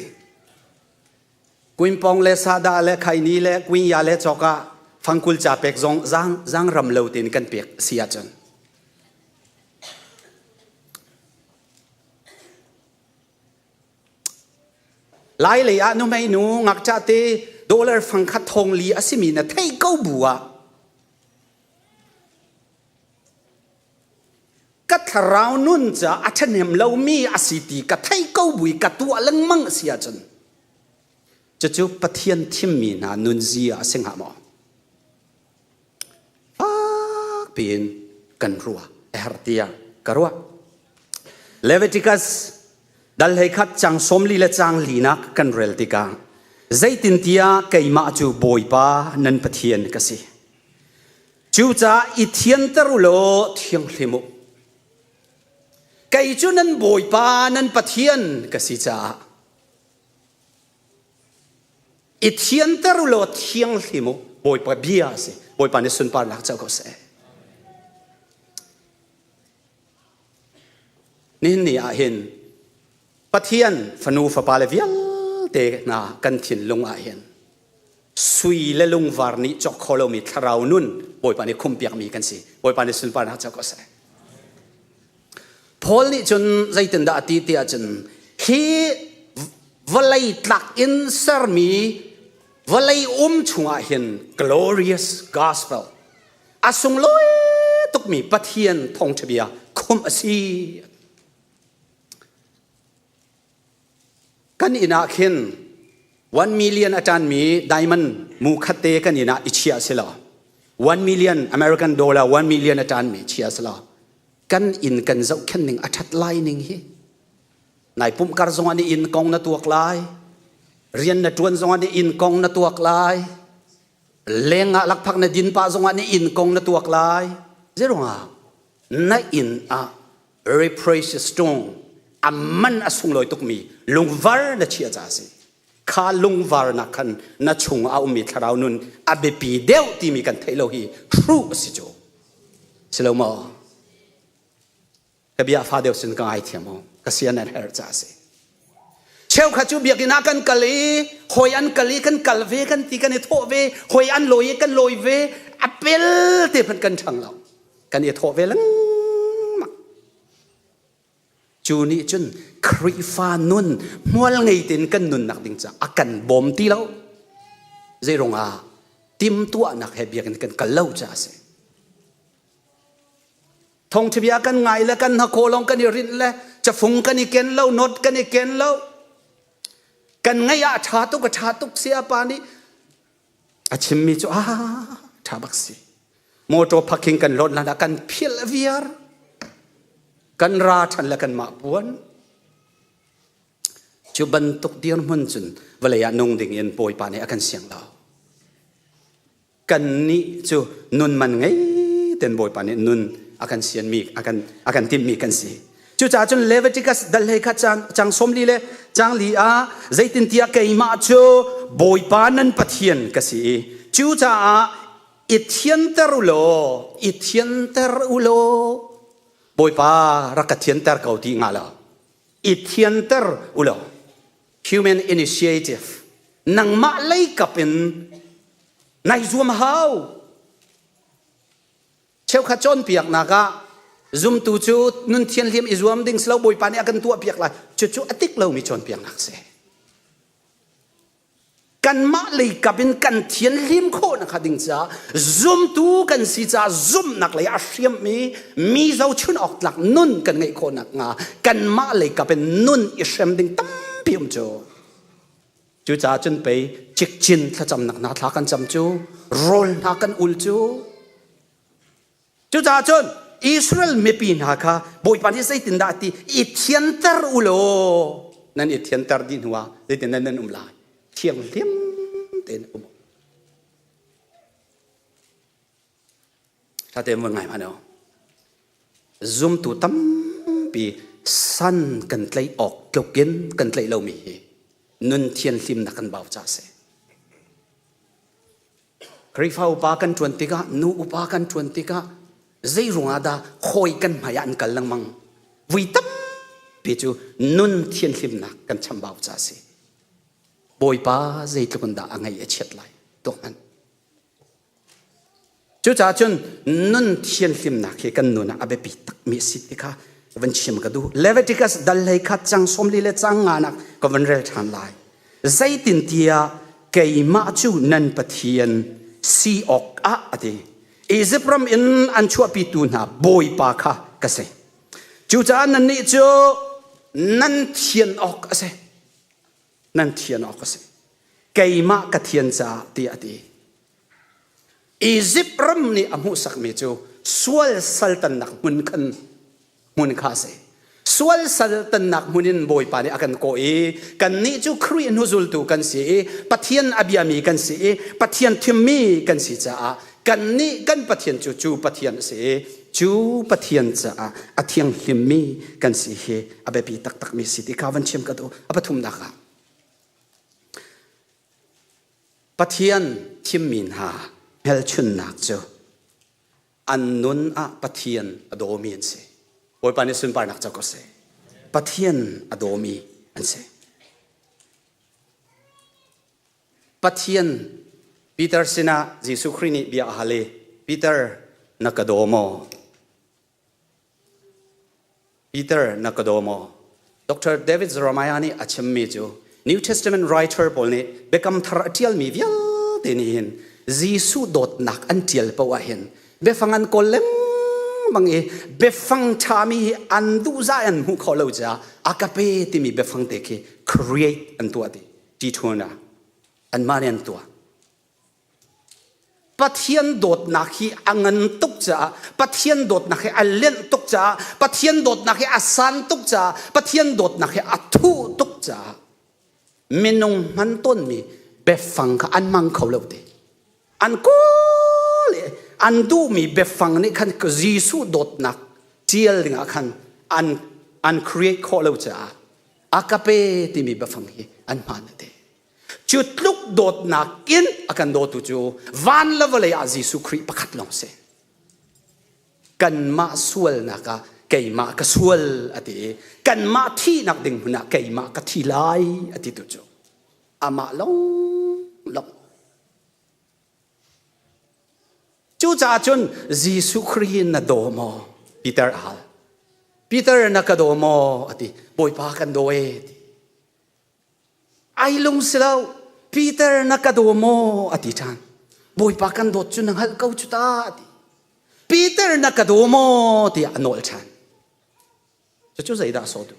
kuin pong le sa da le khai ni le kuin ya le choka phangkul cha pek zong zang ram lo tin kan pek sia chon lai le a nu mai nu ngak cha te dollar phang khat thong li asimi na thei ko bua ka tharau nun cha athanem lo mi asiti ka thei ko bui ka tu alang mang sia chon chu pathian thim mi na nun zia sing ha mo pin kan ruwa hertia karwa Leviticus dal hei khat chang somli le chang lina kan rel tika zaitin tia keima chu boipa nan pathian kasi chu cha I thian tarulo thiang hlimu kai chu nan boipa nan pathian kasi cha I thian tarulo thiang hlimu boipa bia se boipa ne sun par lak cha ko se ni a hin pathian fanu fa pa le vial te na kan thin lung a hin sui le lung var ni chok kholo mi tharau nun boy pa ni khum piak mi kan si boy pa ni sun pa na cha ko se Paul ni chun zaitin da ti ti a chun hi valai tlak in sar mi valai chunga hin glorious gospel asung loi tuk tuk mi pathian thong chabia khum asi kan ina khin 1 million atan mi diamond mu khate kan ina ichia sila 1 million American dollar 1 million atan mi chia sila kan in kan zau khen ning athat lai ning hi nai pum kar zong ani in kong na tuak lai rian na tuan zong ani in kong na tuak lai lenga lak phak na din pa zong ani in kong na tuak lai zeronga na in a very precious stone amman asung loi tuk mi lungvar na chia cha si kha lungvar na khan na chung a umi tharau nun abe pi deu ti mi kan thailo hi thru si jo silomo kabia fa deu sin ka ai thiamo ka sian an her cha si cheu kha chu biak ina kan kali hoyan kali kan kalve kan ti kan tho ve hoyan loi kan loi ve apel te phan kan thang lo kan e tho ve lang chu ni chun khri fa nun mual ngei tin kan nun nak ding cha akan bom ti lo zai ronga tim tua nak he biak kan kalau cha se thong thibia kan ngai la kan ha kholong kan rin le cha phung kan ken lo not kan ken lo kan ngai a tha tu ka tha tu sia pa ni achim mi chu tha bak si moto phaking kan lon la kan phil viar kan ra than la kan ma puan chu ban tuk dian mun chun walaya nong ding in poi pa ne akan siang la kan ni chu nun man ngai ten boy pa ne nun akan sian mi akan tim mi kan si chu cha chun Leviticus dal he kha chang som li le chang li a zaitin tia ke ma chu boy pa nan pathian ka si chu cha a ithian ter ulo boy pa rakathian ter kau ti ngala ithian ter ulo human initiative nang ma lei kapin nai zoom hau cheu kha chon piak naka zoom tu chu nun thian lim i zoom ding slow boy pa ne akan tu piak la chu atik lo mi chon piak nak se kan ma lei kapin kan thian lim kho na khading cha zoom tu kan si cha zoom nak lei a hriam mi zo chun ok lak nun kan ngai kho nak nga kan ma lei kapin nun i hriam ding tam pium cho chu cha chun pe chik chin thla cham nak na thla kan cham chu rol na kan ul chu chu cha chun Israel me pi na kha boy pa ni sai tin da ti i thian ter ulo nan i thian ter din huwa de tin nan lai thiang liam ten ta te mo ngai ma no zoom tu tam pi san kan tlai ok klokin kan tlai lo mi nun thian lim na kan baw cha se krifa upa kan 20 ka nu upa kan 20 ka zai runga da khoi kan maya an kal lang mang vui tam pi chu nun thian lim na kan cham baw cha se boy pa zai tlukun da angai e chet lai to man chu cha chun nun thian lim na ke kan nuna abe pi tak mi sitika van chim ka du Leviticus dal lei khat chang som li le chang nga nak ko van rel than lai zai tin tia ke ma chu nan pathian si ok a ati Izipram in an chua pi tu na boy pa kha ka se chu cha nan ni chu nan thian ok ase nan thian ok ase keima ka thian cha ti ati Izipram ni amu sak me chu sual saltan nak mun kha se sual saltan nak munin boy pa ni akan ko kan ni chu khri nuzul tu kan si pathian abiami kan si pathian thimmi kan si cha kan ni kan pathian chu pathian se chu pathian cha athiang hlimmi kan si he abepi tak mi si ti kawan chem ka do apathum na ka pathian thimmin ha hel chun nak chu annun a pathian adomi se boy pani sun par nak cha ko se pathian adomi an se pathian Peter sina Jesu Khrini bia hale Peter nakadomo Dr. David Ramayani achimmi chu New Testament writer polne bekam thar atial mi vial tenin Jesu dot nak antial pawahin be fangan kolem mang e befang chami an du za an hu kholo ja akape ti mi befang te ke create an tua ti thona an man an tua pathian dot na khi angan tuk cha pathian dot na khi alen tuk cha pathian dot na khi asan tuk cha pathian dot na khi athu tuk cha minung man ton mi befang ka an mang kholo te an ko le an du mi befang ni khan ko jisu dot nak chial nga khan an create kholo cha akape ti mi befang hi an man te chut luk dot nak in akan dot tu chu van level ya jisu Christ pakhat long se kan ma sual naka kai ma ka sual ati kan ma thi nak ding huna kai ma ka thi lai ati tu chu ama long chu cha chun jisu Christ na do mo Peter na ka do mo ati boy pa kan do e ai lung silaw Peter na ka do mo ati chan boy pa kan do chu nang hal kau chu ta ati Peter na ka do mo ti anol chan chu zai da so tu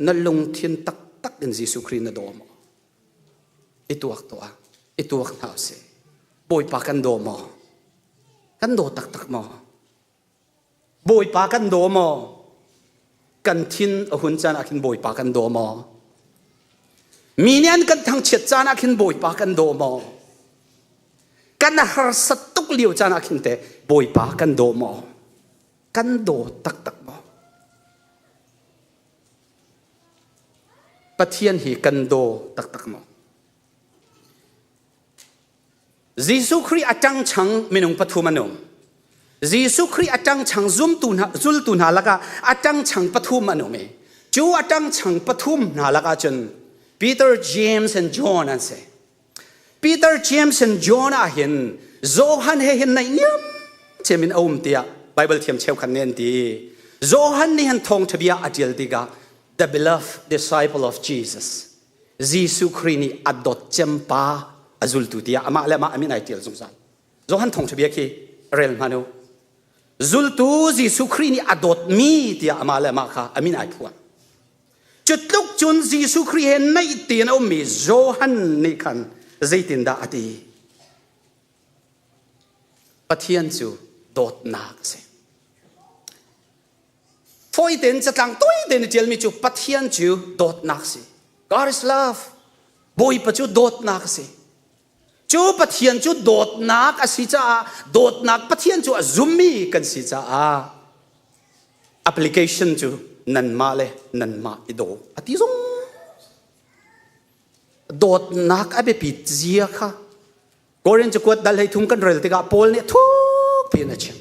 na lung thiên tak in jisu Christ na do mo ituak na se boy pa kan do mo kan do tak mo boy pa kan do mo kan thin ahun chan akin boy pa kan do mo minian kan thang chet chan akin boy pa kan do mo kan har satuk liu chan akin te boy pa kan do mo kan do tak mo pathian hi kan do tak mo jisu Christ atang chang minung pathumanum jisu Christ atang chang zul tu na laka atang chang pathumanum me chu atang chang pathum na laka chun Peter James and John an se Peter James and John a hin Zohan he hin nai nyam chemin om tia Bible thiam cheu khan nen ti Zohan ni han thong thabia atil tiga the beloved disciple of Jesus jisu Christ ni adot chempa azul tu tia ama le ma amin ai til zungsan Zohan thong thabia ki rel manu zul tu jisu Christ ni adot mi tia ama le ma kha amin ai phuan chut luk chun jisu Christ hen nai tin om mi Zohan ni khan zaitin da ati pathian chu dot nak se foi den chatlang toi den tel mi chu pathian chu dot nak se God is love boy pa chu dot nak se chu pathian chu dot nak asi cha dot nak pathian chu azumi kan si cha application chu nan ma ido ati zong dot nak abe pit zia kha koren chu kwat dal hai thum kan rel tika pol ne thu pi na chen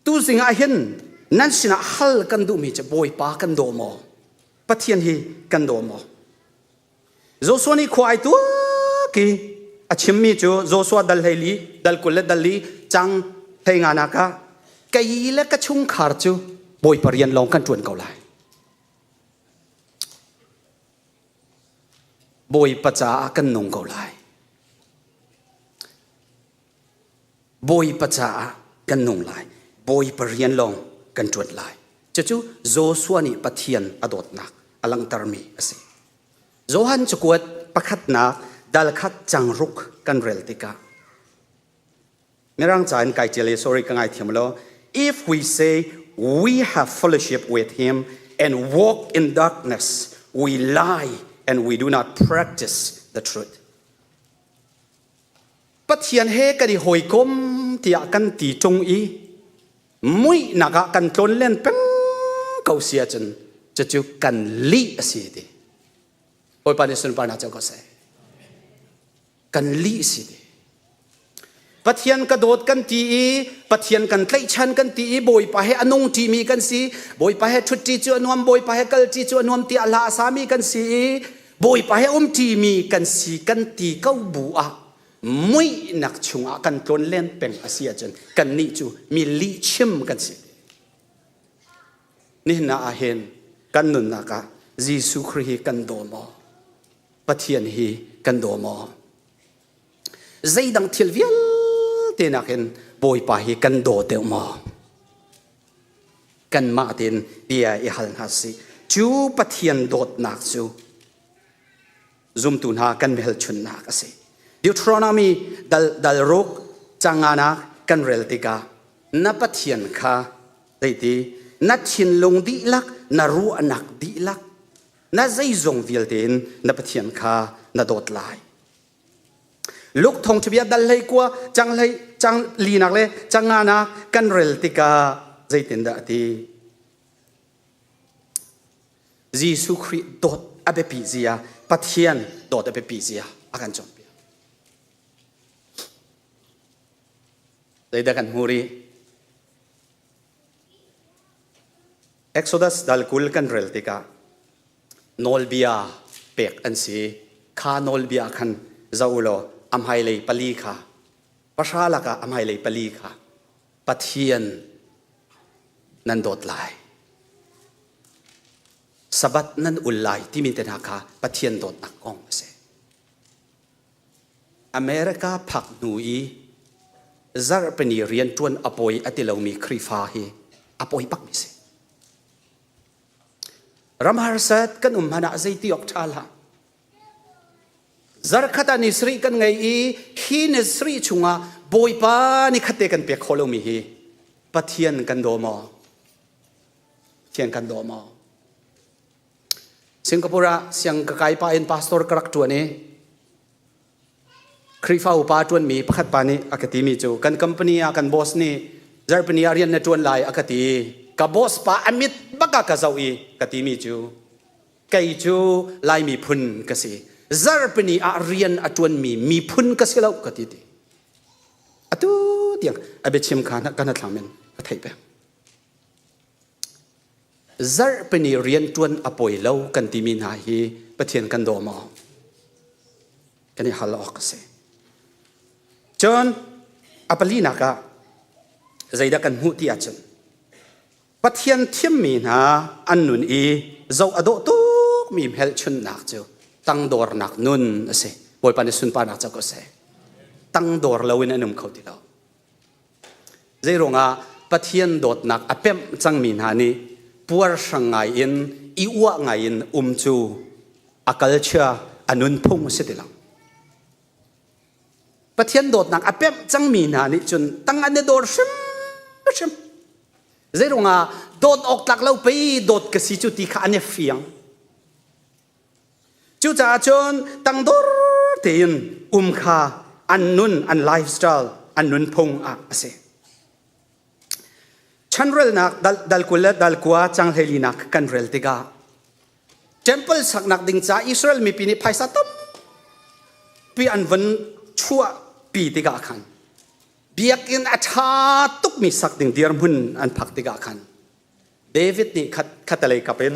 tu singa hin nan sina hal kan du mi che boy pa kan do mo pathian hi kan do mo Joshua ni khwai tu ki achim mi chu Joshua dal hai li dal kul dal li chang thei nga na ka kai le ka chung khar chu boy parian long kan tuan kau lai boy pacha kan nong kau lai boy pacha kan nong lai boy parian long kan tuan lai chu Joshua ni pathian adot nak alang tarmi ase Zohan chukwat pakhat na dal khat changruk kan rel tika merang chan kai chele sorry kangai thiamlo if we say we have fellowship with him and walk in darkness we lie and we do not practice the truth pathian he ka di hoi kom tia kan ti chung i mui naga kan tlon len peng kau sia chen chu kan li asi di oi panisun parna chau ko se kan li si di pathian ka dot kan ti pathian kan tlai chan kan ti boy pa he anong ti mi kan si boy pa he thutti chu anuam boy pa he kal ti chu anuam ti ala asami kan si boy pa he ti mi kan si kan ti kau bu a mui nak chunga kan tlon len peng asia chen kan ni chu mi li chim kan si ni na a hen kan nun na ka jisu Christ kan do mo pathian hi kan do mo zaidang thilvial te nakin บอยปาฮีกันโดเตอมากันมาตินเดียอิฮัลฮัสซีจูปะเทียนโดดนักจูซุมตุนหากันเมลชุนนักสิดิวทรอนามีดัลรุกจังงานักกันเรลติกานับปะเทียนค่ะได้ดีนัดชินลงดีลักนารู้อนักดีลักน่าใจจงวิลเดนนับปะเทียนค่ะนาโดดลายลูกทงชเบียดัลเลยกว่าจังลีนักเลยจังงานักกันเรลติกาใจตินดาดียิสุคริโดดอเบปิเซียปะเทียนโดดอเบปิเซียอากันจงได้กันฮูรีExodus dal kul kan rel tika nolbia pek an si kha nolbia khan zaulo amhai lei pali kha pashala ka amhai lei pali kha pathian nan dot lai sabat nan ulai timin ten ha kha pathian dot nak kong se America phak nui zar pani rian tuan apoi atilomi khrifa hi apoi pak mi se Ramhar sat kan hana zaiti ok thala zar khata ni sri kan ngai I hi ne sri chunga boipa ni khate kan pe kholomi hi pathian kan do mo thian kan do mo Singapore siang kakai pa in pastor karak tu ani khrifa upa tuan mi pakhat pa ni akati mi chu kan company a kan boss ni zar pani arian na tuan lai akati ka boss pa amit baka ka zawi katimi chu kai chu lai mi phun ka si zar pani a rian atun mi phun ka silau ka ti ti atu tiang abe chim khana kana thlamen ka thai pe zar pani rian tuan apoi lo kan ti min ha hi pathian kan do mo kani halok ka se chon apalina ka zaida kan hu ti achun pathian thiam mi na annun I zo ado tu mi hel chun nak chu tang dor nak nun ase boi pan sun pa nak ko se tang dor lawin anum khoti lo zeironga pathian dot nak apem chang mi na ni puar sangai in iwa ngai in chu akalcha anun phung se tilang pathian dot nak apem chang mi na ni chun tang ane dor shim Zerunga dot ok tak lau pe dot kasi chu ti kha ane fiang chu cha chon tang dor tein kha annun an lifestyle annun phong a ase chanrel nak dal kula dal kwa chang heli nak kan rel tiga temple sak nak ding cha Israel mi pini phaisa tam pi an van chua pi tiga khan biakin atha tuk mi sak ding dir mun an phak tiga khan David ni khatalei kapen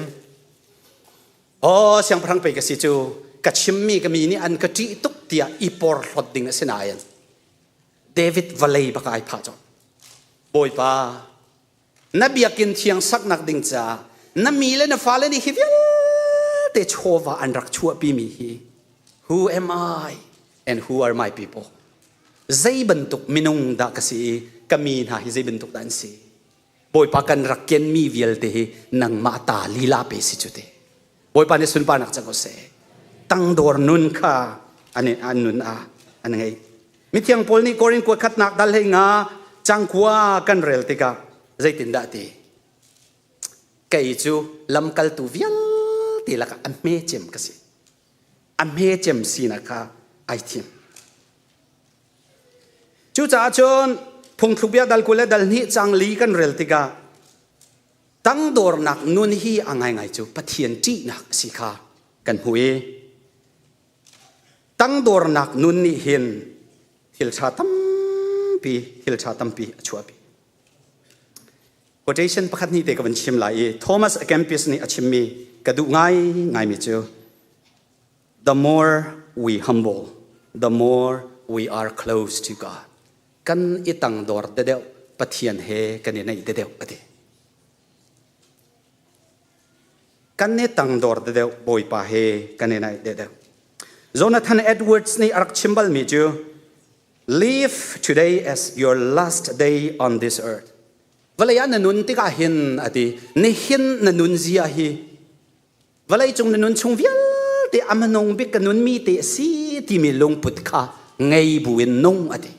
siang prang pe ka si chu ka chimmi ka mi ni an ka ti tuk tia ipor hlot ding asinayan David valei baka ai pha cho boy pa na biakin thiang sak nak ding cha na mi le na fa le ni hivial te chova an rak chua pi mi hi who am I and who are my people zai bentuk minung da kasi kami na hi zai bentuk dan si boy pa kan rakyen mi vial te nang mata lila pe si chute boy pa ne sun pa nak chago se tang dor nun kha ane anun a anangai mithiang pol ni korin ko khat nak dal he nga changkwa kan rel te ka zai tin da te kai chu lam kal tu vial te la ka amme chem kasi amme chem si na ka ai thiam chu cha chon phung thubia dal kule dal ni chang li kan rel tika tang dor nak nun hi angai ngai chu pathian ti nak si kha kan hui tang dor nak nun ni hin hil cha tam pi achua pi quotation pakhat ni te ka ban chim lai Thomas A Kempis ni achim mi ka du ngai mi chu the more we humble the more we are close to God kan itang dor de deu pathian he kan nei de deu ati kan ne tang dor de deu boy pa he kan nei de deu Jonathan Edwards ni arak chimbal mi chu live today as your last day on this earth วลายนันนุนติกาหินอดีนี่หินนันนุนเสียฮีวลายจงนันนุนชงวิลติอามนงบิกนุนมีติสีที่มีลงพุทธะไงบุญนงอดี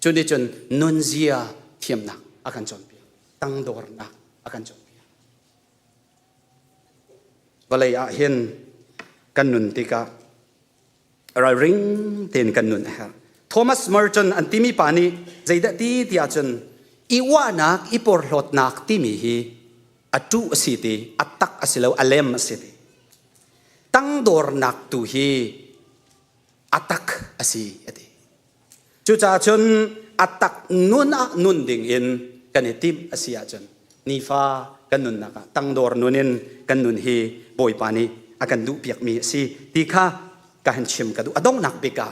จนจนนุนเสียเทียมนักอาการจนเปียตั้งดอร์นักอาการจนเปียวลายหินกันนุนติกาเราริงเต็นกันนุนฮะโทมัสเมอร์จนอันที่มีปานีใจดัดที่ที่อาจารย์อีว่านักอีปอร์หลดนักที่มีฮีอัตุสิติอัตตักอสิเลวอเลมสิติตั้งดอร์นักตุฮีอัตตักอสิอดีจุจ่าจนอัตตักนุนดิ่งอินกันเอติมอสิอาจารย์นีฟ้ากันนุนนักตั้งดอร์นุนินกันนุนฮีบอยปานีอากันดูเปียกมีสิที่ข้าการชิมกันดูอดงนักปิกา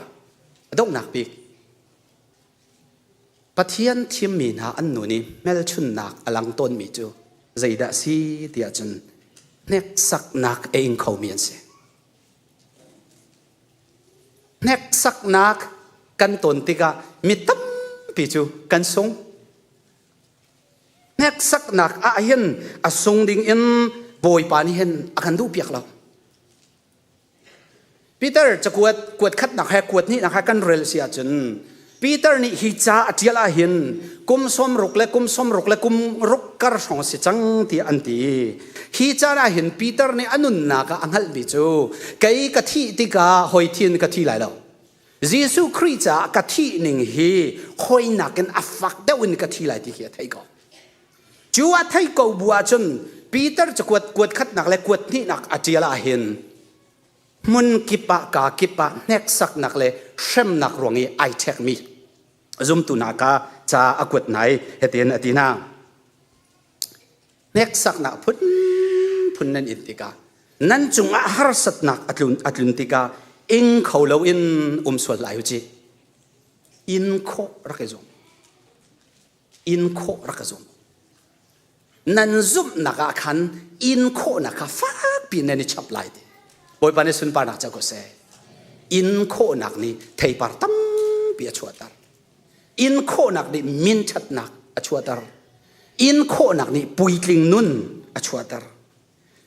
อดงนักปิกปะเทียนทิมมีนาอันนู้นี่เมลชุนนักอลังต้นมีจูใจดาสีเดียจนเน็กสักนักเองเขาเมียนเสเน็กสักนักกันต้นติกามีตั้มปีจูกันทรงเน็กสักนักอาเห็นอาทรงดิ่งอินบอยปานีเห็นอากันดูเปียกเราปีเตอร์จะกวดคัดหนักแหกวดนี่นักกันเรลเสียจนปีเตอร์นี่ฮิจ้าอธิลาหินกุมสมรุกและกุมรุกกระสองสิจังที่อันตีฮิจ้าลาหินปีเตอร์นี่อนุนนักอังฮัลบิจูไกกะทิติกาหอยทินกะทิไหลเราเยซูคริสต์จะกะทิหนึ่งฮีหอยนักกันอัฟฟักเดวินกะทิไหลที่เขียไทยก็จูว่าไทยก็บัวจนปีเตอร์จะกวดคัดหนักและกวดนี่นักอธิลาหินมุนกิปะกากิปะเน็กสักนักเลยเช่มนักรวงอีไอเทคมีซุมตุนักาจะอกุดไหนเหตุนอดีนาเน็กสักนักพุนนันอินติกานั่นจงอาหารสัตนักอัตลุนติกาอิงเขาเลวอินสวดลายจีอินโครักจงอินโครักจงนั่นซุมนักขันอินโคนักฟ้าปีนันชับลายบอยปานิสุนปานักจะก็เสอินโคนักนี่เทปาร์ตัมเปียชวดตาร์อินโคนักนี่มินชัดนักอชวดตาร์อินโคนักนี่ปุยลิงนุนอชวดตาร์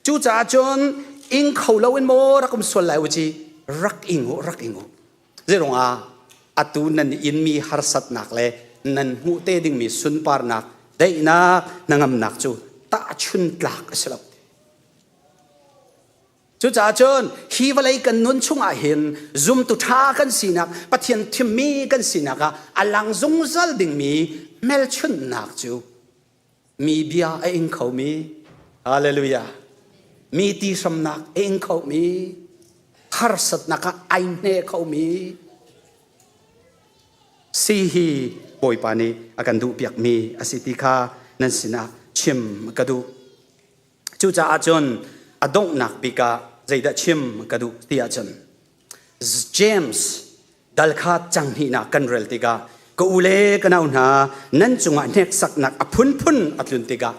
จูจ่าจนอิงเขาเล่าอินโมรักมส่วนไหลวจีรักอิงโอเจรงอาตูนันอินมีฮาร์สัตนักเลยนันหูเตดิงมีสุนปาร์นักได้นักนางนักจูตาชุนหลักสลับจุดจ่าจนฮีวลัยกันนุนชุ่งอาเห็นซุมตุท่ากันสินักปะเทียนทิมมีกันสินักอลังซงซัลดิ่งมีเมลชุนนักจูมีเบียเองเขามีฮาเลลูยามีตีสำนักเองเขามีฮาร์สัตนักไอเน่เขามีซีฮีบอยปานีอากันดูเปียกมีอสิติคานันสินะชิมกระดูจุดจ่าจนอดงนักปิกาใจดัชิมกระดูที่อาจารย์เจมส์ดัลคาจังฮีนักกันเรลติกาก็อุเลกันเอาหนานั่นจงอันเน็กสักนักอพุนอัตลุนติกา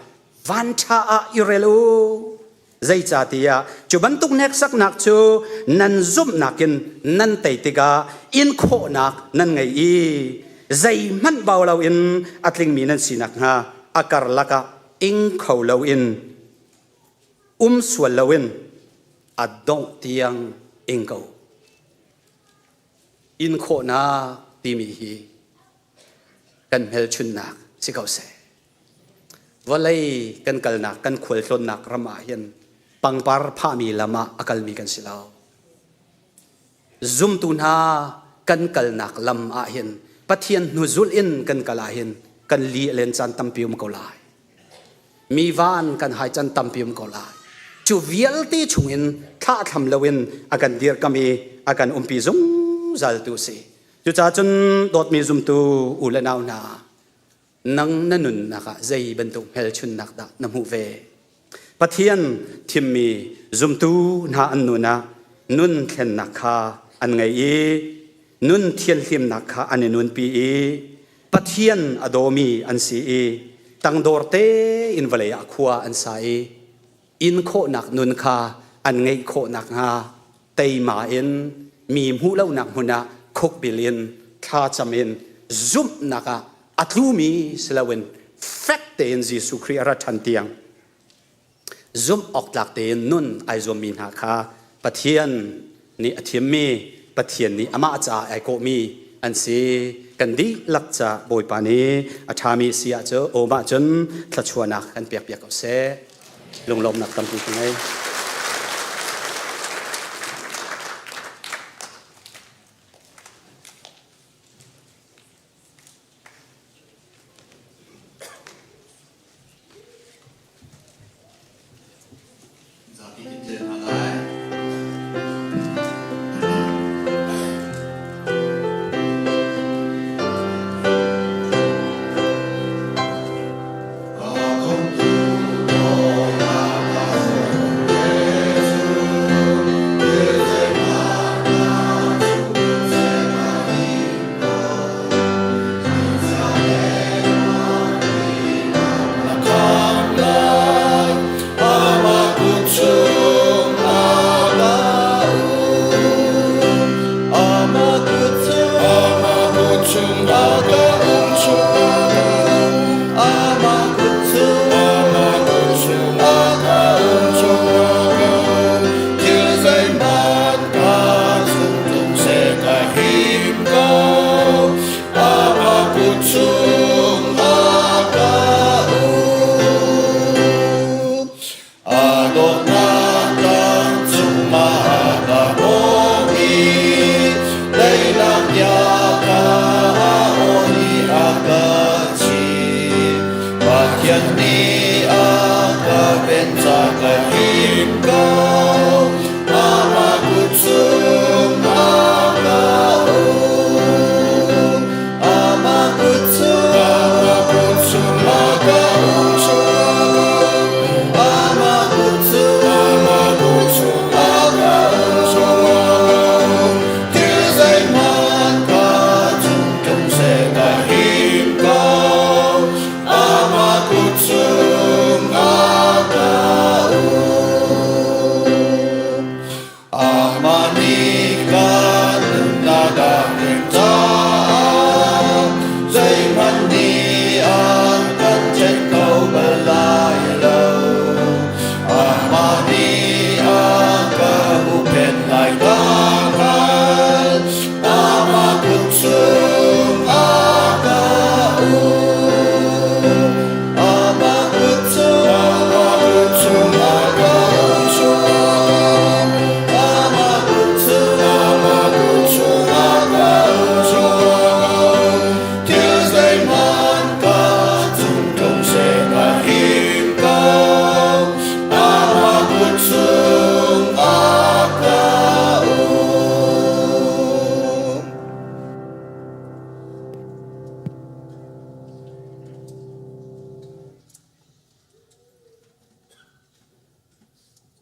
วันชาอิเรลูใจจ่าที่จูบันตุกเน็กสักนักจูนั่นซุมนักกินนั่นเตติกาอินโคนักนั่นไงอีใจมันเบาเราอินอัตลิงมีนั่นสินักฮะอาการลักะอิงเขาเราอินส่วนเราเองอดงเตียงเองเขาอินโคนาตีมีฮีกันเฮลชุนนักสิเขาเสว่าเลยกันกัลนักกันขวลชนนักรำมาเห็นปังปาร์พามีลมาอากาลมีกันสิเราซุมตุนากันกัลนักลำอาเห็นปะเทียนนุซุลอินกันกัลาเห็นกันลีเลนจันตัมพิวมกลายมีวานกันหายจันตัมพิวมกลายจูเวียลตีชุงินข้าทำเลวินอากันเดียร์ก็มีอากันปีซุงจัลตุสีจูจ่าจนโดดมีซุมตูอุลนาวนานังนันุนนะคะใจบรรทุกเฮลชุนนักดะน้ำหูเวปะเทียนทิมมีซุมตูนาอันนุนะนุนเข็นนักขาอันไงอีนุนเทียนทิมนักขาอันนุนปีอีปะเทียนอโดมีอันสีอีตังโดร์เตอินวะเลยขวาอันไซอินโคนักนุนคาอันไงโคนักฮาเตยมาอินมีหูเล่านักหุนะคุกบิลินแค ท่าจำเห็นซุ่มนักอัตลูมีสลาวินแฟกเตนจิสุครีรัชันเตียงซุ่มออกหลักเตนนุ่นไอซุ่มมีนาคาปะเทียนนี่อธิมมีปะเทียนนี่อามาจ่าไอโกมีอันซีกันดีหลักจ่าบอยปานีอาชามีเสียเจอโอมาจนทัชวนักกันเปียกเอาเสลงลมนักตำปีกไง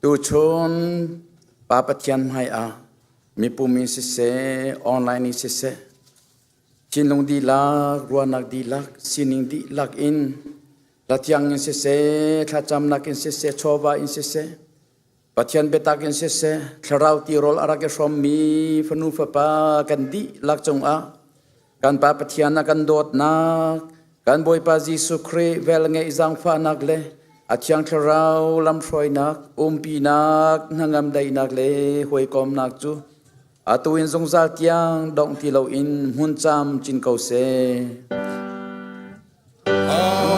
ดูชนปาปเทียนให้มีปุ่มมีสิเสออนไลน์นี่สิเสชินลงดีลักรัวนักดีลักสินิงดีลักอินลัดยังอินสิเสถ้าจำนักอินสิเสชอบาอินสิเสปะเทียนเบตักอินสิเสทราวตีโรลอารักเกชอมมีฟนูฟปากันดีลักจงกันปาปเทียนนักกันโดดนักกันบอยปาจิสุครีเวลเงอิจังฟานักเลอาจยังทราวลำชอยนักปีนักนางำได้นักเลหวยกอมนักจูอาตุอินทรงซาลยังดองที่เราอินหุ่นจำจินเกาเซอา